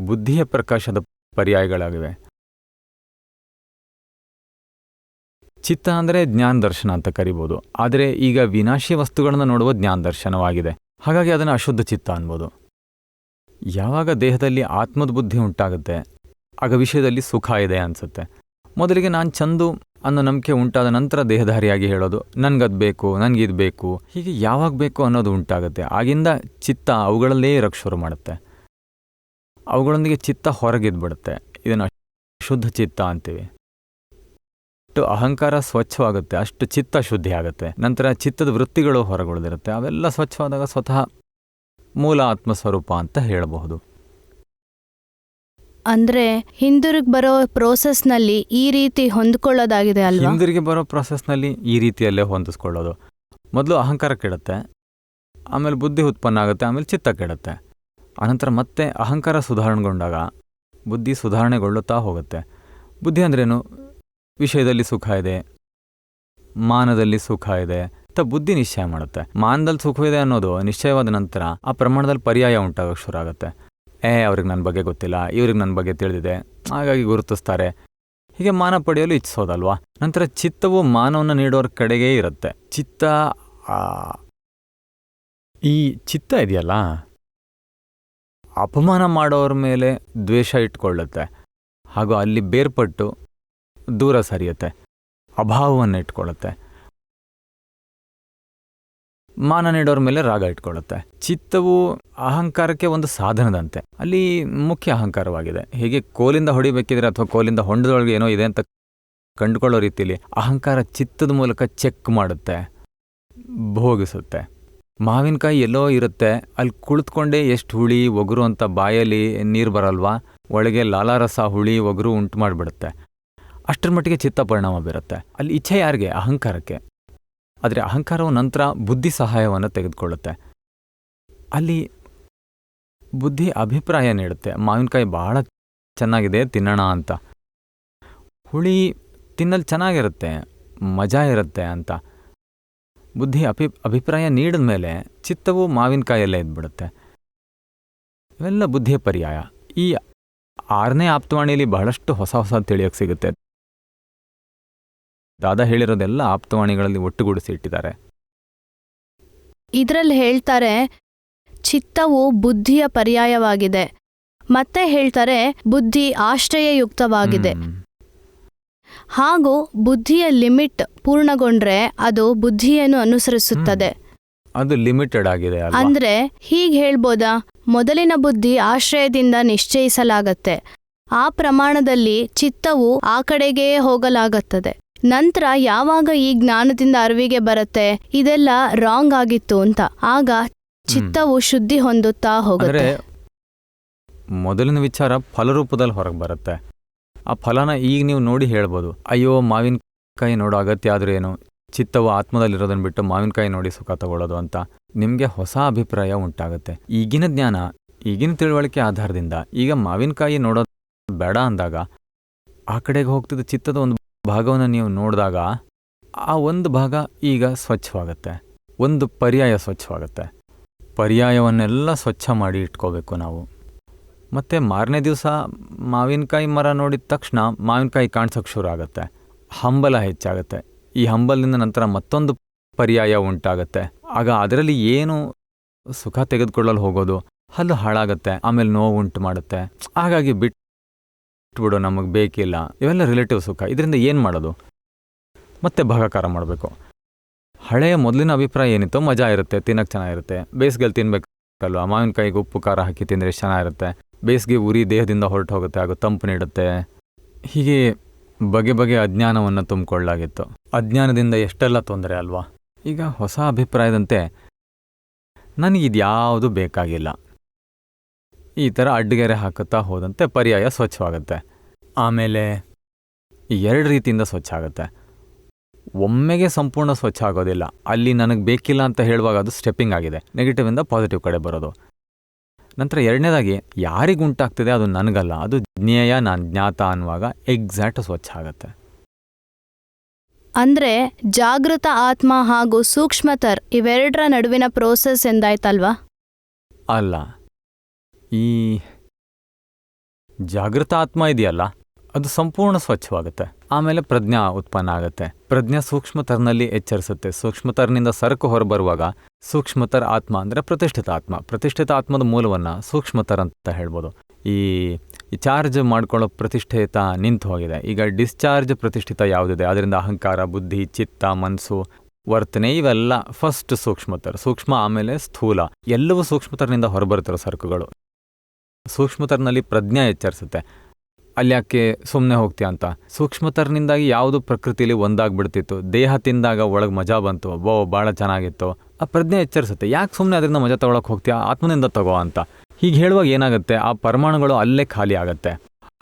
ಬುದ್ಧಿಯ ಪ್ರಕಾಶದ ಪರ್ಯಾಯಗಳಾಗಿವೆ. ಚಿತ್ತ ಅಂದರೆ ಜ್ಞಾನ ದರ್ಶನ ಅಂತ ಕರಿಬೋದು. ಆದರೆ ಈಗ ವಿನಾಶಿ ವಸ್ತುಗಳನ್ನು ನೋಡುವ ಜ್ಞಾನ ದರ್ಶನವಾಗಿದೆ. ಹಾಗಾಗಿ ಅದನ್ನು ಅಶುದ್ಧ ಚಿತ್ತ ಅನ್ಬೋದು. ಯಾವಾಗ ದೇಹದಲ್ಲಿ ಆತ್ಮದ ಬುದ್ಧಿ ಉಂಟಾಗುತ್ತೆ ಆಗ ವಿಷಯದಲ್ಲಿ ಸುಖ ಇದೆ ಅನಿಸುತ್ತೆ. ಮೊದಲಿಗೆ ನಾನು ಚಂದು ಅನ್ನೋ ನಂಬಿಕೆ ಉಂಟಾದ ನಂತರ ದೇಹಧಾರಿಯಾಗಿ ಹೇಳೋದು ನನಗದು ಬೇಕು, ನನಗಿದು ಬೇಕು, ಹೀಗೆ ಯಾವಾಗ ಬೇಕು ಅನ್ನೋದು ಉಂಟಾಗುತ್ತೆ. ಆಗಿಂದ ಚಿತ್ತ ಅವುಗಳಲ್ಲೇ ಇರೋಕ್ಕೆ ಶುರು ಮಾಡುತ್ತೆ. ಅವುಗಳೊಂದಿಗೆ ಚಿತ್ತ ಹೊರಗಿದ್ಬಿಡುತ್ತೆ. ಇದನ್ನು ಶುದ್ಧ ಚಿತ್ತ ಅಂತೀವಿ. ಅಷ್ಟು ಅಹಂಕಾರ ಸ್ವಚ್ಛವಾಗುತ್ತೆ, ಅಷ್ಟು ಚಿತ್ತ ಶುದ್ಧಿ ಆಗುತ್ತೆ. ನಂತರ ಚಿತ್ತದ ವೃತ್ತಿಗಳು ಹೊರಗುಳಿದಿರುತ್ತೆ. ಅವೆಲ್ಲ ಸ್ವಚ್ಛವಾದಾಗ ಸ್ವತಃ ಮೂಲ ಆತ್ಮಸ್ವರೂಪ ಅಂತ ಹೇಳಬಹುದು. ಅಂದ್ರೆ ಹಿಂದಿರುಗಿ ಬರೋ ಪ್ರೋಸೆಸ್ನಲ್ಲಿ ಈ ರೀತಿ ಹೊಂದ್ಕೊಳ್ಳೋದಾಗಿದೆ ಅಲ್ವಾ? ಹಿಂದಿರುಗಿ ಬರೋ ಪ್ರೊಸೆಸ್ನಲ್ಲಿ ಈ ರೀತಿಯಲ್ಲೇ ಹೊಂದಿಸ್ಕೊಳ್ಳೋದು. ಮೊದಲು ಅಹಂಕಾರ ಕೆಡುತ್ತೆ, ಆಮೇಲೆ ಬುದ್ಧಿ ಉತ್ಪನ್ನ ಆಗುತ್ತೆ, ಆಮೇಲೆ ಚಿತ್ತ ಕೆಡುತ್ತೆ. ಅನಂತರ ಮತ್ತೆ ಅಹಂಕಾರ ಸುಧಾರಣೆಗೊಂಡಾಗ ಬುದ್ಧಿ ಸುಧಾರಣೆಗೊಳ್ಳುತ್ತಾ ಹೋಗುತ್ತೆ. ಬುದ್ಧಿ ಅಂದ್ರೇನು? ವಿಷಯದಲ್ಲಿ ಸುಖ ಇದೆ, ಮಾನದಲ್ಲಿ ಸುಖ ಇದೆ ಅಂತ ಬುದ್ಧಿ ನಿಶ್ಚಯ ಮಾಡುತ್ತೆ. ಮಾನದಲ್ಲಿ ಸುಖವಿದೆ ಅನ್ನೋದು ನಿಶ್ಚಯವಾದ ನಂತರ ಆ ಪ್ರಮಾಣದಲ್ಲಿ ಪರ್ಯಾಯ ಉಂಟಾಗೋಕ್ಕೆ ಶುರು ಆಗುತ್ತೆ. ಅವ್ರಿಗೆ ನನ್ನ ಬಗ್ಗೆ ಗೊತ್ತಿಲ್ಲ, ಇವ್ರಿಗೆ ನನ್ನ ಬಗ್ಗೆ ತಿಳಿದಿದೆ, ಹಾಗಾಗಿ ಗುರುತಿಸ್ತಾರೆ. ಹೀಗೆ ಮಾನ ಪಡೆಯಲು ಇಚ್ಛಿಸೋದಲ್ವಾ. ನಂತರ ಚಿತ್ತವು ಮಾನವನ್ನು ನೀಡೋರ ಕಡೆಗೇ ಇರುತ್ತೆ. ಈ ಚಿತ್ತ ಇದೆಯಲ್ಲ, ಅಪಮಾನ ಮಾಡೋರ ಮೇಲೆ ದ್ವೇಷ ಇಟ್ಕೊಳ್ಳುತ್ತೆ, ಹಾಗೂ ಅಲ್ಲಿ ಬೇರ್ಪಟ್ಟು ದೂರ ಸರಿಯುತ್ತೆ, ಅಭಾವವನ್ನು ಇಟ್ಕೊಳ್ಳುತ್ತೆ. ಮಾನ ನೀಡೋರ ಮೇಲೆ ರಾಗ ಇಟ್ಕೊಳ್ಳುತ್ತೆ. ಚಿತ್ತವು ಅಹಂಕಾರಕ್ಕೆ ಒಂದು ಸಾಧನದಂತೆ, ಅಲ್ಲಿ ಮುಖ್ಯ ಅಹಂಕಾರವಾಗಿದೆ. ಹೇಗೆ ಕೋಲಿಂದ ಹೊಡಿಬೇಕಿದ್ರೆ ಅಥವಾ ಕೋಲಿಂದ ಹೊಂಡದೊಳಗೆ ಏನೋ ಇದೆ ಅಂತ ಕಂಡುಕೊಳ್ಳೋ ರೀತಿಯಲ್ಲಿ ಅಹಂಕಾರ ಚಿತ್ತದ ಮೂಲಕ ಚೆಕ್ ಮಾಡುತ್ತೆ, ಭೋಗಿಸುತ್ತೆ. ಮಾವಿನಕಾಯಿ ಎಲ್ಲೋ ಇರುತ್ತೆ, ಅಲ್ಲಿ ಕುಳಿತುಕೊಂಡೇ ಎಷ್ಟು ಹುಳಿ ಒಗರು ಅಂತ ಬಾಯಲ್ಲಿ ನೀರು ಬರಲ್ವಾ, ಒಳಗೆ ಲಾಲಾರಸ ಹುಳಿ ಒಗರು ಉಂಟು ಮಾಡಿಬಿಡುತ್ತೆ. ಅಷ್ಟರ ಮಟ್ಟಿಗೆ ಚಿತ್ತ ಪರಿಣಾಮ ಬೀರುತ್ತೆ. ಅಲ್ಲಿ ಇಚ್ಛೆ ಯಾರಿಗೆ? ಅಹಂಕಾರಕ್ಕೆ. ಆದರೆ ಅಹಂಕಾರವು ನಂತರ ಬುದ್ಧಿ ಸಹಾಯವನ್ನು ತೆಗೆದುಕೊಳ್ಳುತ್ತೆ. ಅಲ್ಲಿ ಬುದ್ಧಿ ಅಭಿಪ್ರಾಯ ನೀಡುತ್ತೆ, ಮಾವಿನಕಾಯಿ ಬಹಳ ಚೆನ್ನಾಗಿದೆ ತಿನ್ನೋಣ ಅಂತ. ಹುಳಿ ತಿನ್ನಲು ಚೆನ್ನಾಗಿರುತ್ತೆ, ಮಜಾ ಇರುತ್ತೆ ಅಂತ ಬುದ್ಧಿ ಅಭಿಪ್ರಾಯ ನೀಡಿದ ಮೇಲೆ ಚಿತ್ತವು ಮಾವಿನಕಾಯಲ್ಲೇ ಇದ್ಬಿಡುತ್ತೆ. ಇವೆಲ್ಲ ಬುದ್ಧಿಯ ಪರ್ಯಾಯ. ಈ 6ನೇ ಆಪ್ತವಾಣಿಯಲ್ಲಿ ಬಹಳಷ್ಟು ಹೊಸ ಹೊಸ ತಿಳಿಯೋಕ್ಕೆ ಸಿಗುತ್ತೆ. ದಾದಾ ಹೇಳಿರೋದೆಲ್ಲ ಆಪ್ತವಾಣಿಗಳಲ್ಲಿ ಒಟ್ಟುಗೂಡಿಸಿ ಇಟ್ಟಿದ್ದಾರೆ. ಇದರಲ್ಲಿ ಹೇಳ್ತಾರೆ ಚಿತ್ತವು ಬುದ್ಧಿಯ ಪರ್ಯಾಯವಾಗಿದೆ. ಮತ್ತೆ ಹೇಳ್ತಾರೆ ಬುದ್ಧಿ ಆಶ್ರಯಯುಕ್ತವಾಗಿದೆ. ಹಾಗೂ ಬುದ್ಧಿಯ ಲಿಮಿಟ್ ಪೂರ್ಣಗೊಂಡ್ರೆ ಅದು ಬುದ್ಧಿಯನ್ನು ಅನುಸರಿಸುತ್ತದೆ. ಅದು ಲಿಮಿಟೆಡ್ ಆಗಿದೆ. ಅಂದ್ರೆ ಹೀಗೆ ಹೇಳ್ಬೋದಾ? ಮೊದಲಿನ ಬುದ್ಧಿ ಆಶ್ರಯದಿಂದ ನಿಶ್ಚಯಿಸಲಾಗತ್ತೆ. ಆ ಪ್ರಮಾಣದಲ್ಲಿ ಚಿತ್ತವು ಆ ಕಡೆಗೇ ಹೋಗಲಾಗುತ್ತದೆ. ನಂತರ ಯಾವಾಗ ಈ ಜ್ಞಾನದಿಂದ ಅರಿವಿಗೆ ಬರುತ್ತೆ ಇದೆಲ್ಲ ರಾಂಗ್ ಆಗಿತ್ತು ಅಂತ, ಆಗ ಚಿತ್ತವು ಶುದ್ಧಿ ಹೊಂದುತ್ತಾ ಹೋಗುತ್ತೆ. ಮೊದಲಿನ ವಿಚಾರ ಫಲರೂಪದಲ್ಲಿ ಹೊರಗೆ ಬರುತ್ತೆ. ಆ ಫಲನ ಈಗ ನೀವು ನೋಡಿ ಹೇಳ್ಬೋದು, ಅಯ್ಯೋ ಮಾವಿನಕಾಯಿ ನೋಡೋ ಅಗತ್ಯ ಆದ್ರೂ ಏನು, ಚಿತ್ತವು ಆತ್ಮದಲ್ಲಿರೋದನ್ನು ಬಿಟ್ಟು ಮಾವಿನಕಾಯಿ ನೋಡಿ ಸುಖ ತಗೊಳ್ಳೋದು ಅಂತ ನಿಮಗೆ ಹೊಸ ಅಭಿಪ್ರಾಯ ಉಂಟಾಗುತ್ತೆ. ಈಗಿನ ಜ್ಞಾನ, ಈಗಿನ ತಿಳುವಳಿಕೆ ಆಧಾರದಿಂದ ಈಗ ಮಾವಿನಕಾಯಿ ನೋಡೋದು ಬೇಡ ಅಂದಾಗ ಆ ಕಡೆಗೆ ಹೋಗ್ತಿದ್ದ ಚಿತ್ತದ ಒಂದು ಭಾಗವನ್ನು ನೀವು ನೋಡಿದಾಗ ಆ ಒಂದು ಭಾಗ ಈಗ ಸ್ವಚ್ಛವಾಗುತ್ತೆ, ಒಂದು ಪರ್ಯಾಯ ಸ್ವಚ್ಛವಾಗುತ್ತೆ. ಪರ್ಯಾಯವನ್ನೆಲ್ಲ ಸ್ವಚ್ಛ ಮಾಡಿ ಇಟ್ಕೋಬೇಕು ನಾವು. ಮತ್ತು ಮಾರನೇ ದಿವಸ ಮಾವಿನಕಾಯಿ ಮರ ನೋಡಿದ ತಕ್ಷಣ ಮಾವಿನಕಾಯಿ ಕಾಣಿಸೋಕ್ಕೆ ಶುರು ಆಗುತ್ತೆ, ಹಂಬಲ ಹೆಚ್ಚಾಗುತ್ತೆ. ಈ ಹಂಬಲಿನಿಂದ ನಂತರ ಮತ್ತೊಂದು ಪರ್ಯಾಯ ಉಂಟಾಗುತ್ತೆ. ಆಗ ಅದರಲ್ಲಿ ಏನು ಸುಖ ತೆಗೆದುಕೊಳ್ಳಲು ಹೋಗೋದು ಹಲ್ಲು ಹಾಳಾಗುತ್ತೆ, ಆಮೇಲೆ ನೋವು ಉಂಟು ಮಾಡುತ್ತೆ. ಹಾಗಾಗಿ ಬಿಟ್ಬಿಡು, ನಮಗೆ ಬೇಕಿಲ್ಲ. ಇವೆಲ್ಲ ರಿಲೇಟಿವ್ ಸುಖ. ಇದರಿಂದ ಏನು ಮಾಡೋದು? ಮತ್ತೆ ಭಾಗಾಕಾರ ಮಾಡಬೇಕು. ಹಳೆಯ ಮೊದಲಿನ ಅಭಿಪ್ರಾಯ ಏನಿತ್ತೋ ಮಜಾ ಇರುತ್ತೆ, ತಿನ್ನಕ್ಕೆ ಚೆನ್ನಾಗಿರುತ್ತೆ, ಬೇಸಿಗೆಯಲ್ಲಿ ತಿನ್ಬೇಕಲ್ವ, ಮಾವಿನಕಾಯಿಗೆ ಉಪ್ಪು ಖಾರ ಹಾಕಿ ತಿಂದರೆ ಎಷ್ಟು ಚೆನ್ನಾಗಿರುತ್ತೆ, ಬೇಸಿಗೆ ಉರಿ ದೇಹದಿಂದ ಹೊರಟು ಹೋಗುತ್ತೆ, ಹಾಗೂ ತಂಪು ನೀಡುತ್ತೆ. ಹೀಗೆ ಬಗೆ ಬಗೆ ಅಜ್ಞಾನವನ್ನು ತುಂಬಿಕೊಳ್ಳಾಗಿತ್ತು. ಅಜ್ಞಾನದಿಂದ ಎಷ್ಟೆಲ್ಲ ತೊಂದರೆ ಅಲ್ವಾ. ಈಗ ಹೊಸ ಅಭಿಪ್ರಾಯದಂತೆ ನನಗಿದ್ಯಾವುದು ಬೇಕಾಗಿಲ್ಲ, ಈ ಥರ ಅಡ್ಡಗೆರೆ ಹಾಕುತ್ತಾ ಹೋದಂತೆ ಪರ್ಯಾಯ ಸ್ವಚ್ಛವಾಗುತ್ತೆ. ಆಮೇಲೆ 2 ರೀತಿಯಿಂದ ಸ್ವಚ್ಛ ಆಗುತ್ತೆ. ಒಮ್ಮೆಗೆ ಸಂಪೂರ್ಣ ಸ್ವಚ್ಛ ಆಗೋದಿಲ್ಲ. ಅಲ್ಲಿ ನನಗೆ ಬೇಕಿಲ್ಲ ಅಂತ ಹೇಳುವಾಗ ಅದು ಸ್ಟೆಪ್ಪಿಂಗ್ ಆಗಿದೆ, ನೆಗೆಟಿವಿಂದ ಪಾಸಿಟಿವ್ ಕಡೆ ಬರೋದು. ನಂತರ 2ನೇದಾಗಿ ಯಾರಿಗುಂಟಾಗ್ತಿದೆ ಅದು ನನಗಲ್ಲ, ಅದು ಜ್ಞೇಯ, ನಾನು ಜ್ಞಾತ ಅನ್ನುವಾಗ ಎಕ್ಸಾಕ್ಟ್ ಸ್ವಚ್ಛ ಆಗುತ್ತೆ. ಅಂದ್ರೆ ಜಾಗೃತ ಆತ್ಮ ಹಾಗೂ ಸೂಕ್ಷ್ಮತರ್ ಇವೆರಡರ ನಡುವಿನ ಪ್ರೋಸೆಸ್ ಎಂದಾಯ್ತಲ್ವಾ? ಅಲ್ಲ, ಈ ಜಾಗೃತ ಆತ್ಮ ಇದೆಯಲ್ಲ ಅದು ಸಂಪೂರ್ಣ ಸ್ವಚ್ಛವಾಗುತ್ತೆ. ಆಮೇಲೆ ಪ್ರಜ್ಞಾ ಉತ್ಪನ್ನ ಆಗುತ್ತೆ. ಪ್ರಜ್ಞಾ ಸೂಕ್ಷ್ಮತರ್ನಲ್ಲಿ ಎಚ್ಚರಿಸುತ್ತೆ. ಸೂಕ್ಷ್ಮತರ್ನಿಂದ ಸರಕು ಹೊರಬರುವಾಗ ಸೂಕ್ಷ್ಮತರ್ ಆತ್ಮ ಅಂದರೆ ಪ್ರತಿಷ್ಠಿತ ಆತ್ಮ. ಪ್ರತಿಷ್ಠಿತ ಆತ್ಮದ ಮೂಲವನ್ನು ಸೂಕ್ಷ್ಮತರ್ ಅಂತ ಹೇಳ್ಬೋದು. ಈ ಚಾರ್ಜ್ ಮಾಡ್ಕೊಳ್ಳೋ ಪ್ರತಿಷ್ಠಿತ ನಿಂತು ಹೋಗಿದೆ. ಈಗ ಡಿಸ್ಚಾರ್ಜ್ ಪ್ರತಿಷ್ಠಿತ ಯಾವುದಿದೆ ಅದರಿಂದ ಅಹಂಕಾರ, ಬುದ್ಧಿ, ಚಿತ್ತ, ಮನಸ್ಸು, ವರ್ತನೆ ಇವೆಲ್ಲ ಫಸ್ಟ್ ಸೂಕ್ಷ್ಮತರ್. ಸೂಕ್ಷ್ಮ ಆಮೇಲೆ ಸ್ಥೂಲ, ಎಲ್ಲವೂ ಸೂಕ್ಷ್ಮತರ್ನಿಂದ ಹೊರಬರುತ್ತಿರೋ ಸರಕುಗಳು. ಸೂಕ್ಷ್ಮತರ್ನಲ್ಲಿ ಪ್ರಜ್ಞೆ ಎಚ್ಚರಿಸುತ್ತೆ. ಅಲ್ಲಿ ಯಾಕೆ ಸುಮ್ಮನೆ ಹೋಗ್ತೀಯ ಅಂತ. ಸೂಕ್ಷ್ಮತರನಿಂದಾಗಿ ಯಾವುದು ಪ್ರಕೃತಿಲಿ ಒಂದಾಗ್ಬಿಡ್ತಿತ್ತು. ದೇಹ ತಿಂದಾಗ ಒಳಗೆ ಮಜಾ ಬಂತು, ಭಾಳ ಚೆನ್ನಾಗಿತ್ತು. ಆ ಪ್ರಜ್ಞೆ ಎಚ್ಚರಿಸುತ್ತೆ, ಯಾಕೆ ಸುಮ್ಮನೆ ಅದರಿಂದ ಮಜಾ ತಗೊಳಕ್ಕೆ ಹೋಗ್ತೀಯಾ, ಆತ್ಮನಿಂದ ತಗೋ ಅಂತ. ಹೀಗೆ ಹೇಳುವಾಗ ಏನಾಗುತ್ತೆ, ಆ ಪರಮಾಣುಗಳು ಅಲ್ಲೇ ಖಾಲಿ ಆಗುತ್ತೆ.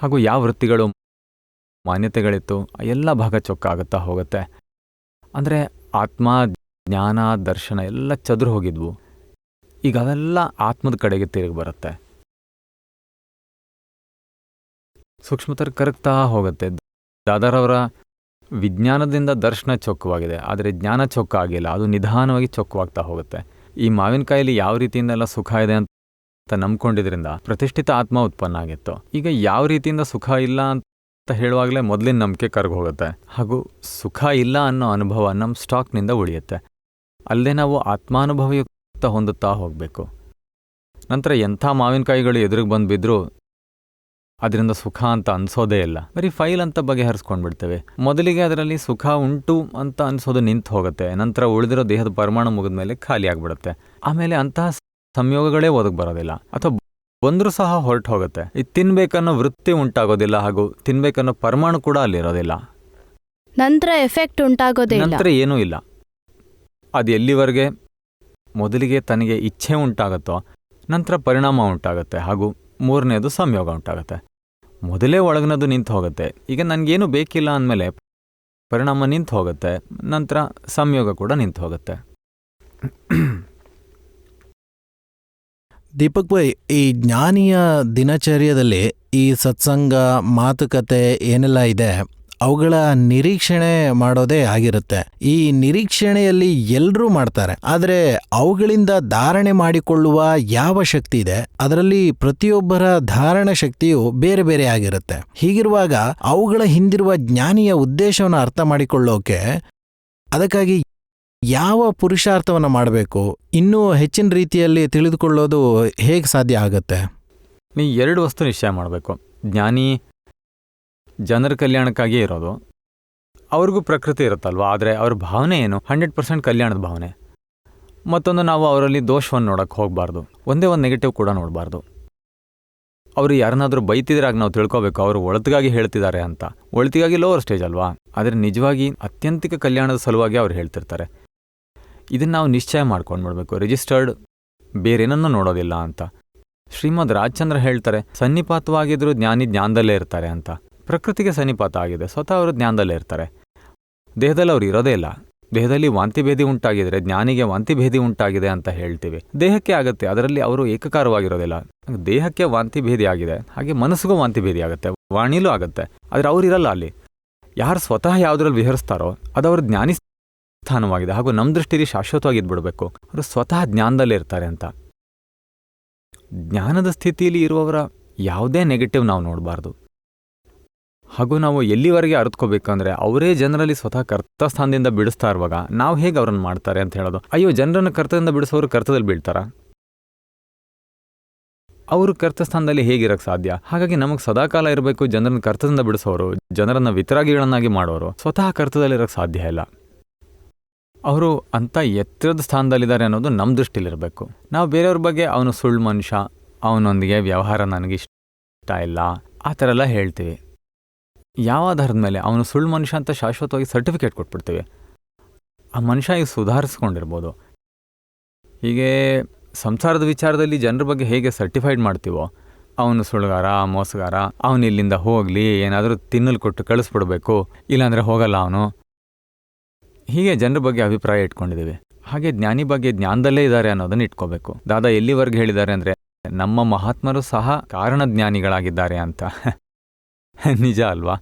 ಹಾಗೂ ಯಾವ ವೃತ್ತಿಗಳು ಮಾನ್ಯತೆಗಳಿತ್ತು ಎಲ್ಲ ಭಾಗ ಚೊಕ್ಕಾಗುತ್ತಾ ಹೋಗುತ್ತೆ. ಅಂದರೆ ಆತ್ಮ, ಜ್ಞಾನ, ದರ್ಶನ ಎಲ್ಲ ಚದುರು ಹೋಗಿದ್ವು. ಈಗ ಅವೆಲ್ಲ ಆತ್ಮದ ಕಡೆಗೆ ತಿರುಗಿ ಬರುತ್ತೆ. ಸೂಕ್ಷ್ಮತರ ಕರಗ್ತಾ ಹೋಗುತ್ತೆ. ದಾದಾರವರ ವಿಜ್ಞಾನದಿಂದ ದರ್ಶನ ಚೊಕ್ಕವಾಗಿದೆ, ಆದರೆ ಜ್ಞಾನ ಚೊಕ್ಕ ಆಗಿಲ್ಲ, ಅದು ನಿಧಾನವಾಗಿ ಚೊಕ್ಕವಾಗ್ತಾ ಹೋಗುತ್ತೆ. ಈ ಮಾವಿನಕಾಯಲ್ಲಿ ಯಾವ ರೀತಿಯಿಂದೆಲ್ಲ ಸುಖ ಇದೆ ಅಂತ ನಂಬ್ಕೊಂಡಿದ್ರಿಂದ ಪ್ರತಿಷ್ಠಿತ ಆತ್ಮ ಉತ್ಪನ್ನ ಆಗಿತ್ತು. ಈಗ ಯಾವ ರೀತಿಯಿಂದ ಸುಖ ಇಲ್ಲ ಅಂತ ಹೇಳುವಾಗಲೇ ಮೊದಲಿನ ನಂಬಿಕೆ ಕರಗಿ ಹೋಗುತ್ತೆ. ಹಾಗೂ ಸುಖ ಇಲ್ಲ ಅನ್ನೋ ಅನುಭವ ನಮ್ಮ ಸ್ಟಾಕ್ನಿಂದ ಉಳಿಯುತ್ತೆ. ಅಲ್ಲದೆ ನಾವು ಆತ್ಮಾನುಭವಯುಕ್ತ ಹೊಂದುತ್ತಾ ಹೋಗಬೇಕು. ನಂತರ ಎಂಥ ಮಾವಿನಕಾಯಿಗಳು ಎದುರಿಗೆ ಬಂದು ಬಿದ್ದರೂ ಅದರಿಂದ ಸುಖ ಅಂತ ಅನಿಸೋದೇ ಇಲ್ಲ. ಬರೀ ಫೈಲ್ ಅಂತ ಬಗೆಹರಿಸ್ಕೊಂಡ್ಬಿಡ್ತೇವೆ. ಮೊದಲಿಗೆ ಅದರಲ್ಲಿ ಸುಖ ಉಂಟು ಅಂತ ಅನಿಸೋದು ನಿಂತು ಹೋಗುತ್ತೆ. ನಂತರ ಉಳಿದಿರೋ ದೇಹದ ಪರಮಾಣು ಮುಗಿದ ಮೇಲೆ ಖಾಲಿ ಆಗಿಬಿಡುತ್ತೆ. ಆಮೇಲೆ ಅಂತಹ ಸಂಯೋಗಗಳೇ ಒದಗಿ ಬರೋದಿಲ್ಲ, ಅಥವಾ ಬಂದರೂ ಸಹ ಹೊರಟು ಹೋಗುತ್ತೆ. ಇದು ತಿನ್ಬೇಕನ್ನೋ ವೃತ್ತಿ ಉಂಟಾಗೋದಿಲ್ಲ, ಹಾಗೂ ತಿನ್ಬೇಕನ್ನೋ ಪರಮಾಣು ಕೂಡ ಅಲ್ಲಿರೋದಿಲ್ಲ. ನಂತರ ಎಫೆಕ್ಟ್ ಉಂಟಾಗೋದೇ ಇಲ್ಲ. ನಂತರ ಏನೂ ಇಲ್ಲ. ಅದು ಎಲ್ಲಿವರೆಗೆ ಮೊದಲಿಗೆ ತನಗೆ ಇಚ್ಛೆ ಉಂಟಾಗುತ್ತೋ ನಂತರ ಪರಿಣಾಮ ಉಂಟಾಗುತ್ತೆ, ಹಾಗೂ ಮೂರನೇದು ಸಂಯೋಗ ಉಂಟಾಗುತ್ತೆ. ಮೊದಲೇ ಒಳಗಿನದು ನಿಂತು ಹೋಗುತ್ತೆ. ಈಗ ನನಗೇನು ಬೇಕಿಲ್ಲ ಅಂದಮೇಲೆ ಪರಿಣಾಮ ನಿಂತು ಹೋಗುತ್ತೆ, ನಂತರ ಸಂಯೋಗ ಕೂಡ ನಿಂತು ಹೋಗುತ್ತೆ. ದೀಪಕ್ ಭಾಯ್, ಈ ಜ್ಞಾನಿಯ ದಿನಚರ್ಯದಲ್ಲಿ ಈ ಸತ್ಸಂಗ, ಮಾತುಕತೆ ಏನೆಲ್ಲ ಇದೆ ಅವುಗಳ ನಿರೀಕ್ಷಣೆ ಮಾಡೋದೇ ಆಗಿರುತ್ತೆ. ಈ ನಿರೀಕ್ಷಣೆಯಲ್ಲಿ ಎಲ್ಲರೂ ಮಾಡ್ತಾರೆ, ಆದರೆ ಅವುಗಳಿಂದ ಧಾರಣೆ ಮಾಡಿಕೊಳ್ಳುವ ಯಾವ ಶಕ್ತಿ ಇದೆ ಅದರಲ್ಲಿ ಪ್ರತಿಯೊಬ್ಬರ ಧಾರಣ ಶಕ್ತಿಯು ಬೇರೆ ಬೇರೆ ಆಗಿರುತ್ತೆ. ಹೀಗಿರುವಾಗ ಅವುಗಳ ಹಿಂದಿರುವ ಜ್ಞಾನಿಯ ಉದ್ದೇಶವನ್ನು ಅರ್ಥ ಮಾಡಿಕೊಳ್ಳೋಕೆ ಅದಕ್ಕಾಗಿ ಯಾವ ಪುರುಷಾರ್ಥವನ್ನು ಮಾಡಬೇಕು, ಇನ್ನೂ ಹೆಚ್ಚಿನ ರೀತಿಯಲ್ಲಿ ತಿಳಿದುಕೊಳ್ಳೋದು ಹೇಗೆ ಸಾಧ್ಯ ಆಗುತ್ತೆ? ನೀ ಎರಡು ವಸ್ತು ನಿಶ್ಚಯ ಮಾಡಬೇಕು. ಜ್ಞಾನಿ ಜನರ ಕಲ್ಯಾಣಕ್ಕಾಗಿಯೇ ಇರೋದು. ಅವ್ರಿಗೂ ಪ್ರಕೃತಿ ಇರುತ್ತಲ್ವ, ಆದರೆ ಅವ್ರ ಭಾವನೆ ಏನು 100% ಕಲ್ಯಾಣದ ಭಾವನೆ. ಮತ್ತೊಂದು, ನಾವು ಅವರಲ್ಲಿ ದೋಷವನ್ನು ನೋಡೋಕ್ಕೆ ಹೋಗಬಾರ್ದು, ಒಂದೇ ಒಂದು ನೆಗೆಟಿವ್ ಕೂಡ ನೋಡಬಾರ್ದು. ಅವರು ಯಾರನ್ನಾದರೂ ಬೈತಿದ್ರಾಗ ನಾವು ತಿಳ್ಕೊಬೇಕು ಅವರು ಒಳತಿಗಾಗಿ ಹೇಳ್ತಿದ್ದಾರೆ ಅಂತ. ಒಳತಿಗಾಗಿ ಲೋವರ್ ಸ್ಟೇಜ್ ಅಲ್ವಾ, ಆದರೆ ನಿಜವಾಗಿ ಅತ್ಯಂತಿಕ ಕಲ್ಯಾಣದ ಸಲುವಾಗಿ ಅವ್ರು ಹೇಳ್ತಿರ್ತಾರೆ. ಇದನ್ನು ನಾವು ನಿಶ್ಚಯ ಮಾಡ್ಕೊಂಡ್ಬಿಡ್ಬೇಕು. ರಿಜಿಸ್ಟರ್ಡ್ ಬೇರೇನನ್ನೂ ನೋಡೋದಿಲ್ಲ ಅಂತ. ಶ್ರೀಮದ್ ರಾಜಚಂದ್ರ ಹೇಳ್ತಾರೆ, ಸನ್ನಿಪಾತವಾಗಿದ್ದರೂ ಜ್ಞಾನಿ ಜ್ಞಾನದಲ್ಲೇ ಇರ್ತಾರೆ ಅಂತ. ಪ್ರಕೃತಿಗೆ ಸನ್ನಿಪಾತ ಆಗಿದೆ, ಸ್ವತಃ ಅವರು ಜ್ಞಾನದಲ್ಲೇ ಇರ್ತಾರೆ. ದೇಹದಲ್ಲಿ ಅವ್ರು ಇರೋದೇ ಇಲ್ಲ. ದೇಹದಲ್ಲಿ ವಾಂತಿಭೇದಿ ಉಂಟಾಗಿದ್ರೆ ಜ್ಞಾನಿಗೆ ವಾಂತಿಭೇದಿ ಉಂಟಾಗಿದೆ ಅಂತ ಹೇಳ್ತೀವಿ. ದೇಹಕ್ಕೆ ಆಗುತ್ತೆ, ಅದರಲ್ಲಿ ಅವರು ಏಕಕಾರವಾಗಿರೋದಿಲ್ಲ. ದೇಹಕ್ಕೆ ವಾಂತಿಭೇದಿ ಆಗಿದೆ, ಹಾಗೆ ಮನಸ್ಸಿಗೂ ವಾಂತಿಭೇದಿ ಆಗುತ್ತೆ, ವಾಣಿಲೂ ಆಗುತ್ತೆ. ಆದರೆ ಅವರಿರಲ್ಲ ಅಲ್ಲಿ. ಯಾರು ಸ್ವತಃ ಯಾವುದ್ರಲ್ಲಿ ವಿಹರಿಸ್ತಾರೋ ಅದು ಅವ್ರ ಜ್ಞಾನಿ ಸ್ಥಾನವಾಗಿದೆ, ಹಾಗೂ ನಮ್ಮ ದೃಷ್ಟಿಯಲ್ಲಿ ಶಾಶ್ವತವಾಗಿದ್ಬಿಡ್ಬೇಕು. ಅವರು ಸ್ವತಃ ಜ್ಞಾನದಲ್ಲೇ ಇರ್ತಾರೆ ಅಂತ. ಜ್ಞಾನದ ಸ್ಥಿತಿಯಲ್ಲಿ ಇರುವವರ ಯಾವುದೇ ನೆಗೆಟಿವ್ ನಾವು ನೋಡಬಾರ್ದು. ಹಾಗೂ ನಾವು ಎಲ್ಲಿವರೆಗೆ ಅರ್ಥಕೋಬೇಕಂದ್ರೆ ಅವರೇ ಜನರಲ್ಲಿ ಸ್ವತಃ ಕರ್ತಸ್ಥಾನದಿಂದ ಬಿಡಿಸ್ತಾ ಇರುವಾಗ ನಾವು ಹೇಗೆ ಅವ್ರನ್ನ ಮಾಡ್ತಾರೆ ಅಂತ ಹೇಳೋದು. ಅಯ್ಯೋ, ಜನರನ್ನು ಕರ್ತದಿಂದ ಬಿಡಿಸೋರು ಕರ್ತದಲ್ಲಿ ಬೀಳ್ತಾರ? ಅವರು ಕರ್ತಸ್ಥಾನದಲ್ಲಿ ಹೇಗಿರಕ್ಕೆ ಸಾಧ್ಯ? ಹಾಗಾಗಿ ನಮಗೆ ಸದಾಕಾಲ ಇರಬೇಕು ಜನರನ್ನು ಕರ್ತದಿಂದ ಬಿಡಿಸೋರು, ಜನರನ್ನು ವಿತರಾಗಿಗಳನ್ನಾಗಿ ಮಾಡೋರು ಸ್ವತಃ ಕರ್ತದಲ್ಲಿರೋಕ್ಕೆ ಸಾಧ್ಯ ಇಲ್ಲ. ಅವರು ಅಂಥ ಎತ್ತರದ ಸ್ಥಾನದಲ್ಲಿದ್ದಾರೆ ಅನ್ನೋದು ನಮ್ಮ ದೃಷ್ಟಿಲಿರಬೇಕು. ನಾವು ಬೇರೆಯವ್ರ ಬಗ್ಗೆ ಅವನು ಸುಳ್ಳು ಮನುಷ್ಯ, ಅವನೊಂದಿಗೆ ವ್ಯವಹಾರ ನನಗಿಷ್ಟ ಇಲ್ಲ, ಆ ಥರ ಎಲ್ಲ ಹೇಳ್ತೀವಿ. ಯಾವ ಆಧಾರದ ಮೇಲೆ? ಅವನು ಸುಳ್ಳು ಮನುಷ್ಯ ಅಂತ ಶಾಶ್ವತವಾಗಿ ಸರ್ಟಿಫಿಕೇಟ್ ಕೊಟ್ಬಿಡ್ತೀವಿ. ಆ ಮನುಷ್ಯ ಈಗ ಸುಧಾರಿಸ್ಕೊಂಡಿರ್ಬೋದು. ಹೀಗೆ ಸಂಸಾರದ ವಿಚಾರದಲ್ಲಿ ಜನರ ಬಗ್ಗೆ ಹೇಗೆ ಸರ್ಟಿಫೈಡ್ ಮಾಡ್ತೀವೋ, ಅವನು ಸುಳ್ಳುಗಾರ, ಮೋಸಗಾರ, ಅವನು ಇಲ್ಲಿಂದ ಹೋಗಲಿ, ಏನಾದರೂ ತಿನ್ನಲು ಕೊಟ್ಟು ಕಳಿಸ್ಬಿಡ್ಬೇಕು, ಇಲ್ಲಾಂದರೆ ಹೋಗಲ್ಲ ಅವನು, ಹೀಗೆ ಜನರ ಬಗ್ಗೆ ಅಭಿಪ್ರಾಯ ಇಟ್ಕೊಂಡಿದ್ದೀವಿ. ಹಾಗೆ ಜ್ಞಾನಿ ಬಗ್ಗೆ ಜ್ಞಾನದಲ್ಲೇ ಇದ್ದಾರೆ ಅನ್ನೋದನ್ನು ಇಟ್ಕೋಬೇಕು. ದಾದಾ ಎಲ್ಲಿವರೆಗೆ ಹೇಳಿದ್ದಾರೆ ಅಂದರೆ, ನಮ್ಮ ಮಹಾತ್ಮರು ಸಹ ಕಾರಣ ಜ್ಞಾನಿಗಳಾಗಿದ್ದಾರೆ ಅಂತ. ನಿಜ ಅಲ್ವಾ?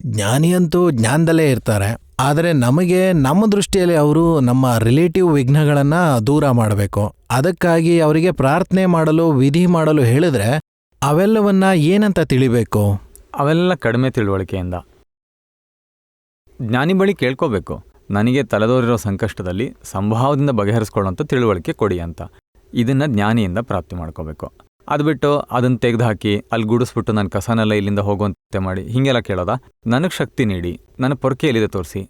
ಜ್ಞಾನಿಯಂತೂ ಜ್ಞಾನದಲ್ಲೇ ಇರ್ತಾರೆ, ಆದರೆ ನಮಗೆ ನಮ್ಮ ದೃಷ್ಟಿಯಲ್ಲಿ ಅವರು ನಮ್ಮ ರಿಲೇಟಿವ್ ವಿಘ್ನಗಳನ್ನು ದೂರ ಮಾಡಬೇಕು. ಅದಕ್ಕಾಗಿ ಅವರಿಗೆ ಪ್ರಾರ್ಥನೆ ಮಾಡಲು, ವಿಧಿ ಮಾಡಲು ಹೇಳಿದ್ರೆ ಅವೆಲ್ಲವನ್ನ ಏನಂತ ತಿಳಿಬೇಕು? ಅವೆಲ್ಲ ಕಡಿಮೆ ತಿಳುವಳಿಕೆಯಿಂದ ಜ್ಞಾನಿ ಬಳಿ ಕೇಳ್ಕೋಬೇಕು. ನನಗೆ ತಲೆದೋರಿರೋ ಸಂಕಷ್ಟದಲ್ಲಿ ಸಂಭಾವದಿಂದ ಬಗೆಹರಿಸ್ಕೊಳ್ಳೋಂಥ ತಿಳುವಳಿಕೆ ಕೊಡಿ ಅಂತ. ಇದನ್ನು ಜ್ಞಾನಿಯಿಂದ ಪ್ರಾಪ್ತಿ ಮಾಡ್ಕೋಬೇಕು. ಅದು ಬಿಟ್ಟು ಅದನ್ನು ತೆಗೆದುಹಾಕಿ ಅಲ್ಲಿ ಗುಡಿಸ್ಬಿಟ್ಟು ನನ್ನ ಕಸನೆಲ್ಲ ಇಲ್ಲಿಂದ ಹೋಗುವಂತೆ ಮಾಡಿ ಹೀಗೆಲ್ಲ ಕೇಳೋದ? ನನಗೆ ಶಕ್ತಿ ನೀಡಿ, ನನ್ನ ಪೊರಕೆ ಎಲ್ಲಿದೆ ತೋರಿಸಿ,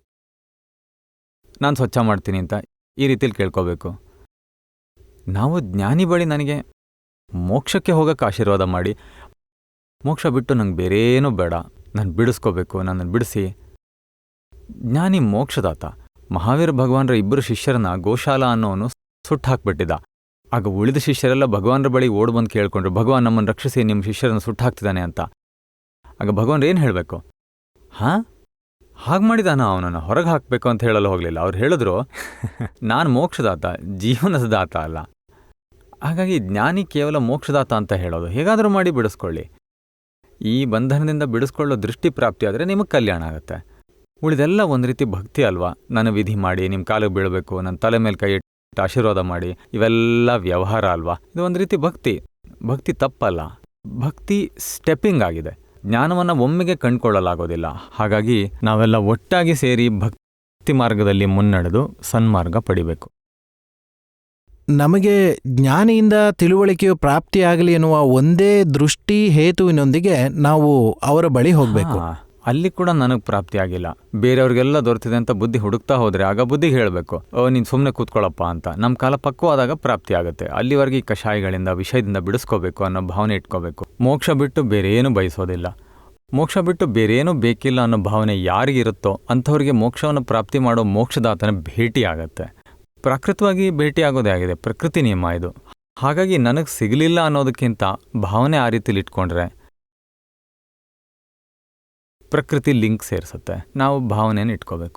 ನಾನು ಸ್ವಚ್ಛ ಮಾಡ್ತೀನಿ ಅಂತ ಈ ರೀತಿಯಲ್ಲಿ ಕೇಳ್ಕೋಬೇಕು. ನಾವು ಜ್ಞಾನಿ ಬಳಿ ನನಗೆ ಮೋಕ್ಷಕ್ಕೆ ಹೋಗೋಕ್ಕೆ ಆಶೀರ್ವಾದ ಮಾಡಿ, ಮೋಕ್ಷ ಬಿಟ್ಟು ನಂಗೆ ಬೇರೇನೂ ಬೇಡ, ನಾನು ಬಿಡಿಸ್ಕೋಬೇಕು, ನನ್ನನ್ನು ಬಿಡಿಸಿ. ಜ್ಞಾನಿ ಮೋಕ್ಷದಾತ. ಮಹಾವೀರ ಭಗವಾನರ 2 ಶಿಷ್ಯರನ್ನ ಗೋಶಾಲ ಅನ್ನೋನು ಸುಟ್ಟು ಹಾಕ್ಬಿಟ್ಟಿದ್ದ. ಆಗ ಉಳಿದ ಶಿಷ್ಯರೆಲ್ಲ ಭಗವಾನರ ಬಳಿ ಓಡ್ ಬಂದು ಕೇಳ್ಕೊಂಡ್ರು, ಭಗವಾನ್ ನಮ್ಮನ್ನು ರಕ್ಷಿಸಿ, ನಿಮ್ಮ ಶಿಷ್ಯರನ್ನು ಸುಟ್ಟು ಹಾಕ್ತಿದ್ದಾನೆ ಅಂತ. ಆಗ ಭಗವಾನ್ ಏನು ಹೇಳಬೇಕು? ಹಾಗೆ ಮಾಡಿದಾನ, ಅವನನ್ನು ಹೊರಗೆ ಹಾಕಬೇಕು ಅಂತ ಹೇಳಲು ಹೋಗಲಿಲ್ಲ. ಅವ್ರು ಹೇಳಿದ್ರು, ನಾನು ಮೋಕ್ಷದಾತ, ಜೀವನದ ದಾತ ಅಲ್ಲ. ಹಾಗಾಗಿ ಜ್ಞಾನಿ ಕೇವಲ ಮೋಕ್ಷದಾತ ಅಂತ ಹೇಳೋದು. ಹೇಗಾದರೂ ಮಾಡಿ ಬಿಡಿಸ್ಕೊಳ್ಳಿ. ಈ ಬಂಧನದಿಂದ ಬಿಡಿಸ್ಕೊಳ್ಳೋ ದೃಷ್ಟಿ ಪ್ರಾಪ್ತಿ ಆದರೆ ನಿಮಗೆ ಕಲ್ಯಾಣ ಆಗುತ್ತೆ. ಉಳಿದೆಲ್ಲ ಒಂದು ರೀತಿ ಭಕ್ತಿ ಅಲ್ವಾ? ನನ್ನ ವಿಧಿ ಮಾಡಿ, ನಿಮ್ಮ ಕಾಲಿಗೆ ಬೀಳಬೇಕು, ನನ್ನ ತಲೆ ಮೇಲೆ ಕೈ ಇಟ್ಟು ಆಶೀರ್ವಾದ ಮಾಡಿ, ಇವೆಲ್ಲ ವ್ಯವಹಾರ ಅಲ್ವಾ? ಇದು ಒಂದು ರೀತಿ ಭಕ್ತಿ. ಭಕ್ತಿ ತಪ್ಪಲ್ಲ, ಭಕ್ತಿ ಸ್ಟೆಪ್ಪಿಂಗ್ ಆಗಿದೆ. ಜ್ಞಾನವನ್ನು ಒಮ್ಮೆಗೆ ಕಂಡುಕೊಳ್ಳಲಾಗೋದಿಲ್ಲ. ಹಾಗಾಗಿ ನಾವೆಲ್ಲ ಒಟ್ಟಾಗಿ ಸೇರಿ ಭಕ್ತಿ ಮಾರ್ಗದಲ್ಲಿ ಮುನ್ನಡೆದು ಸನ್ಮಾರ್ಗ ಪಡಿಬೇಕು. ನಮಗೆ ಜ್ಞಾನಿಯಿಂದ ತಿಳುವಳಿಕೆಯು ಪ್ರಾಪ್ತಿಯಾಗಲಿ ಎನ್ನುವ ಒಂದೇ ದೃಷ್ಟಿ ಹೇತುವಿನೊಂದಿಗೆ ನಾವು ಅವರ ಬಳಿ ಹೋಗಬೇಕು. ಅಲ್ಲಿ ಕೂಡ ನನಗೆ ಪ್ರಾಪ್ತಿ ಆಗಿಲ್ಲ, ಬೇರೆಯವ್ರಿಗೆಲ್ಲ ದೊರೆತಿದೆ ಅಂತ ಬುದ್ಧಿ ಹುಡುಕ್ತಾ ಹೋದರೆ ಆಗ ಬುದ್ಧಿಗೆ ಹೇಳಬೇಕು, ನೀನು ಸುಮ್ಮನೆ ಕೂತ್ಕೊಳ್ಳಪ್ಪ ಅಂತ. ನಮ್ಮ ಕಾಲ ಪಕ್ವವಾದಾಗ ಪ್ರಾಪ್ತಿ ಆಗುತ್ತೆ. ಅಲ್ಲಿವರೆಗೆ ಈ ಕಷಾಯಗಳಿಂದ, ವಿಷಯದಿಂದ ಬಿಡಿಸ್ಕೋಬೇಕು ಅನ್ನೋ ಭಾವನೆ ಇಟ್ಕೋಬೇಕು. ಮೋಕ್ಷ ಬಿಟ್ಟು ಬೇರೇನೂ ಬಯಸೋದಿಲ್ಲ. ಮೋಕ್ಷ ಬಿಟ್ಟು ಬೇರೇನೂ ಬೇಕಿಲ್ಲ ಅನ್ನೋ ಭಾವನೆ ಯಾರಿಗಿರುತ್ತೋ ಅಂಥವ್ರಿಗೆ ಮೋಕ್ಷವನ್ನು ಪ್ರಾಪ್ತಿ ಮಾಡೋ ಮೋಕ್ಷದಾತನ ಭೇಟಿ ಆಗತ್ತೆ. ಪ್ರಾಕೃತವಾಗಿ ಭೇಟಿಯಾಗೋದೇ ಆಗಿದೆ, ಪ್ರಕೃತಿ ನಿಯಮ ಇದು. ಹಾಗಾಗಿ ನನಗೆ ಸಿಗಲಿಲ್ಲ ಅನ್ನೋದಕ್ಕಿಂತ ಭಾವನೆ ಆ ರೀತಿಲಿ ಇಟ್ಕೊಂಡ್ರೆ ಪ್ರಕೃತಿ ಲಿಂಕ್ ಸೇರಿಸುತ್ತೆ. ನಾವು ಭಾವನೆಯನ್ನು ಇಟ್ಕೋಬೇಕು.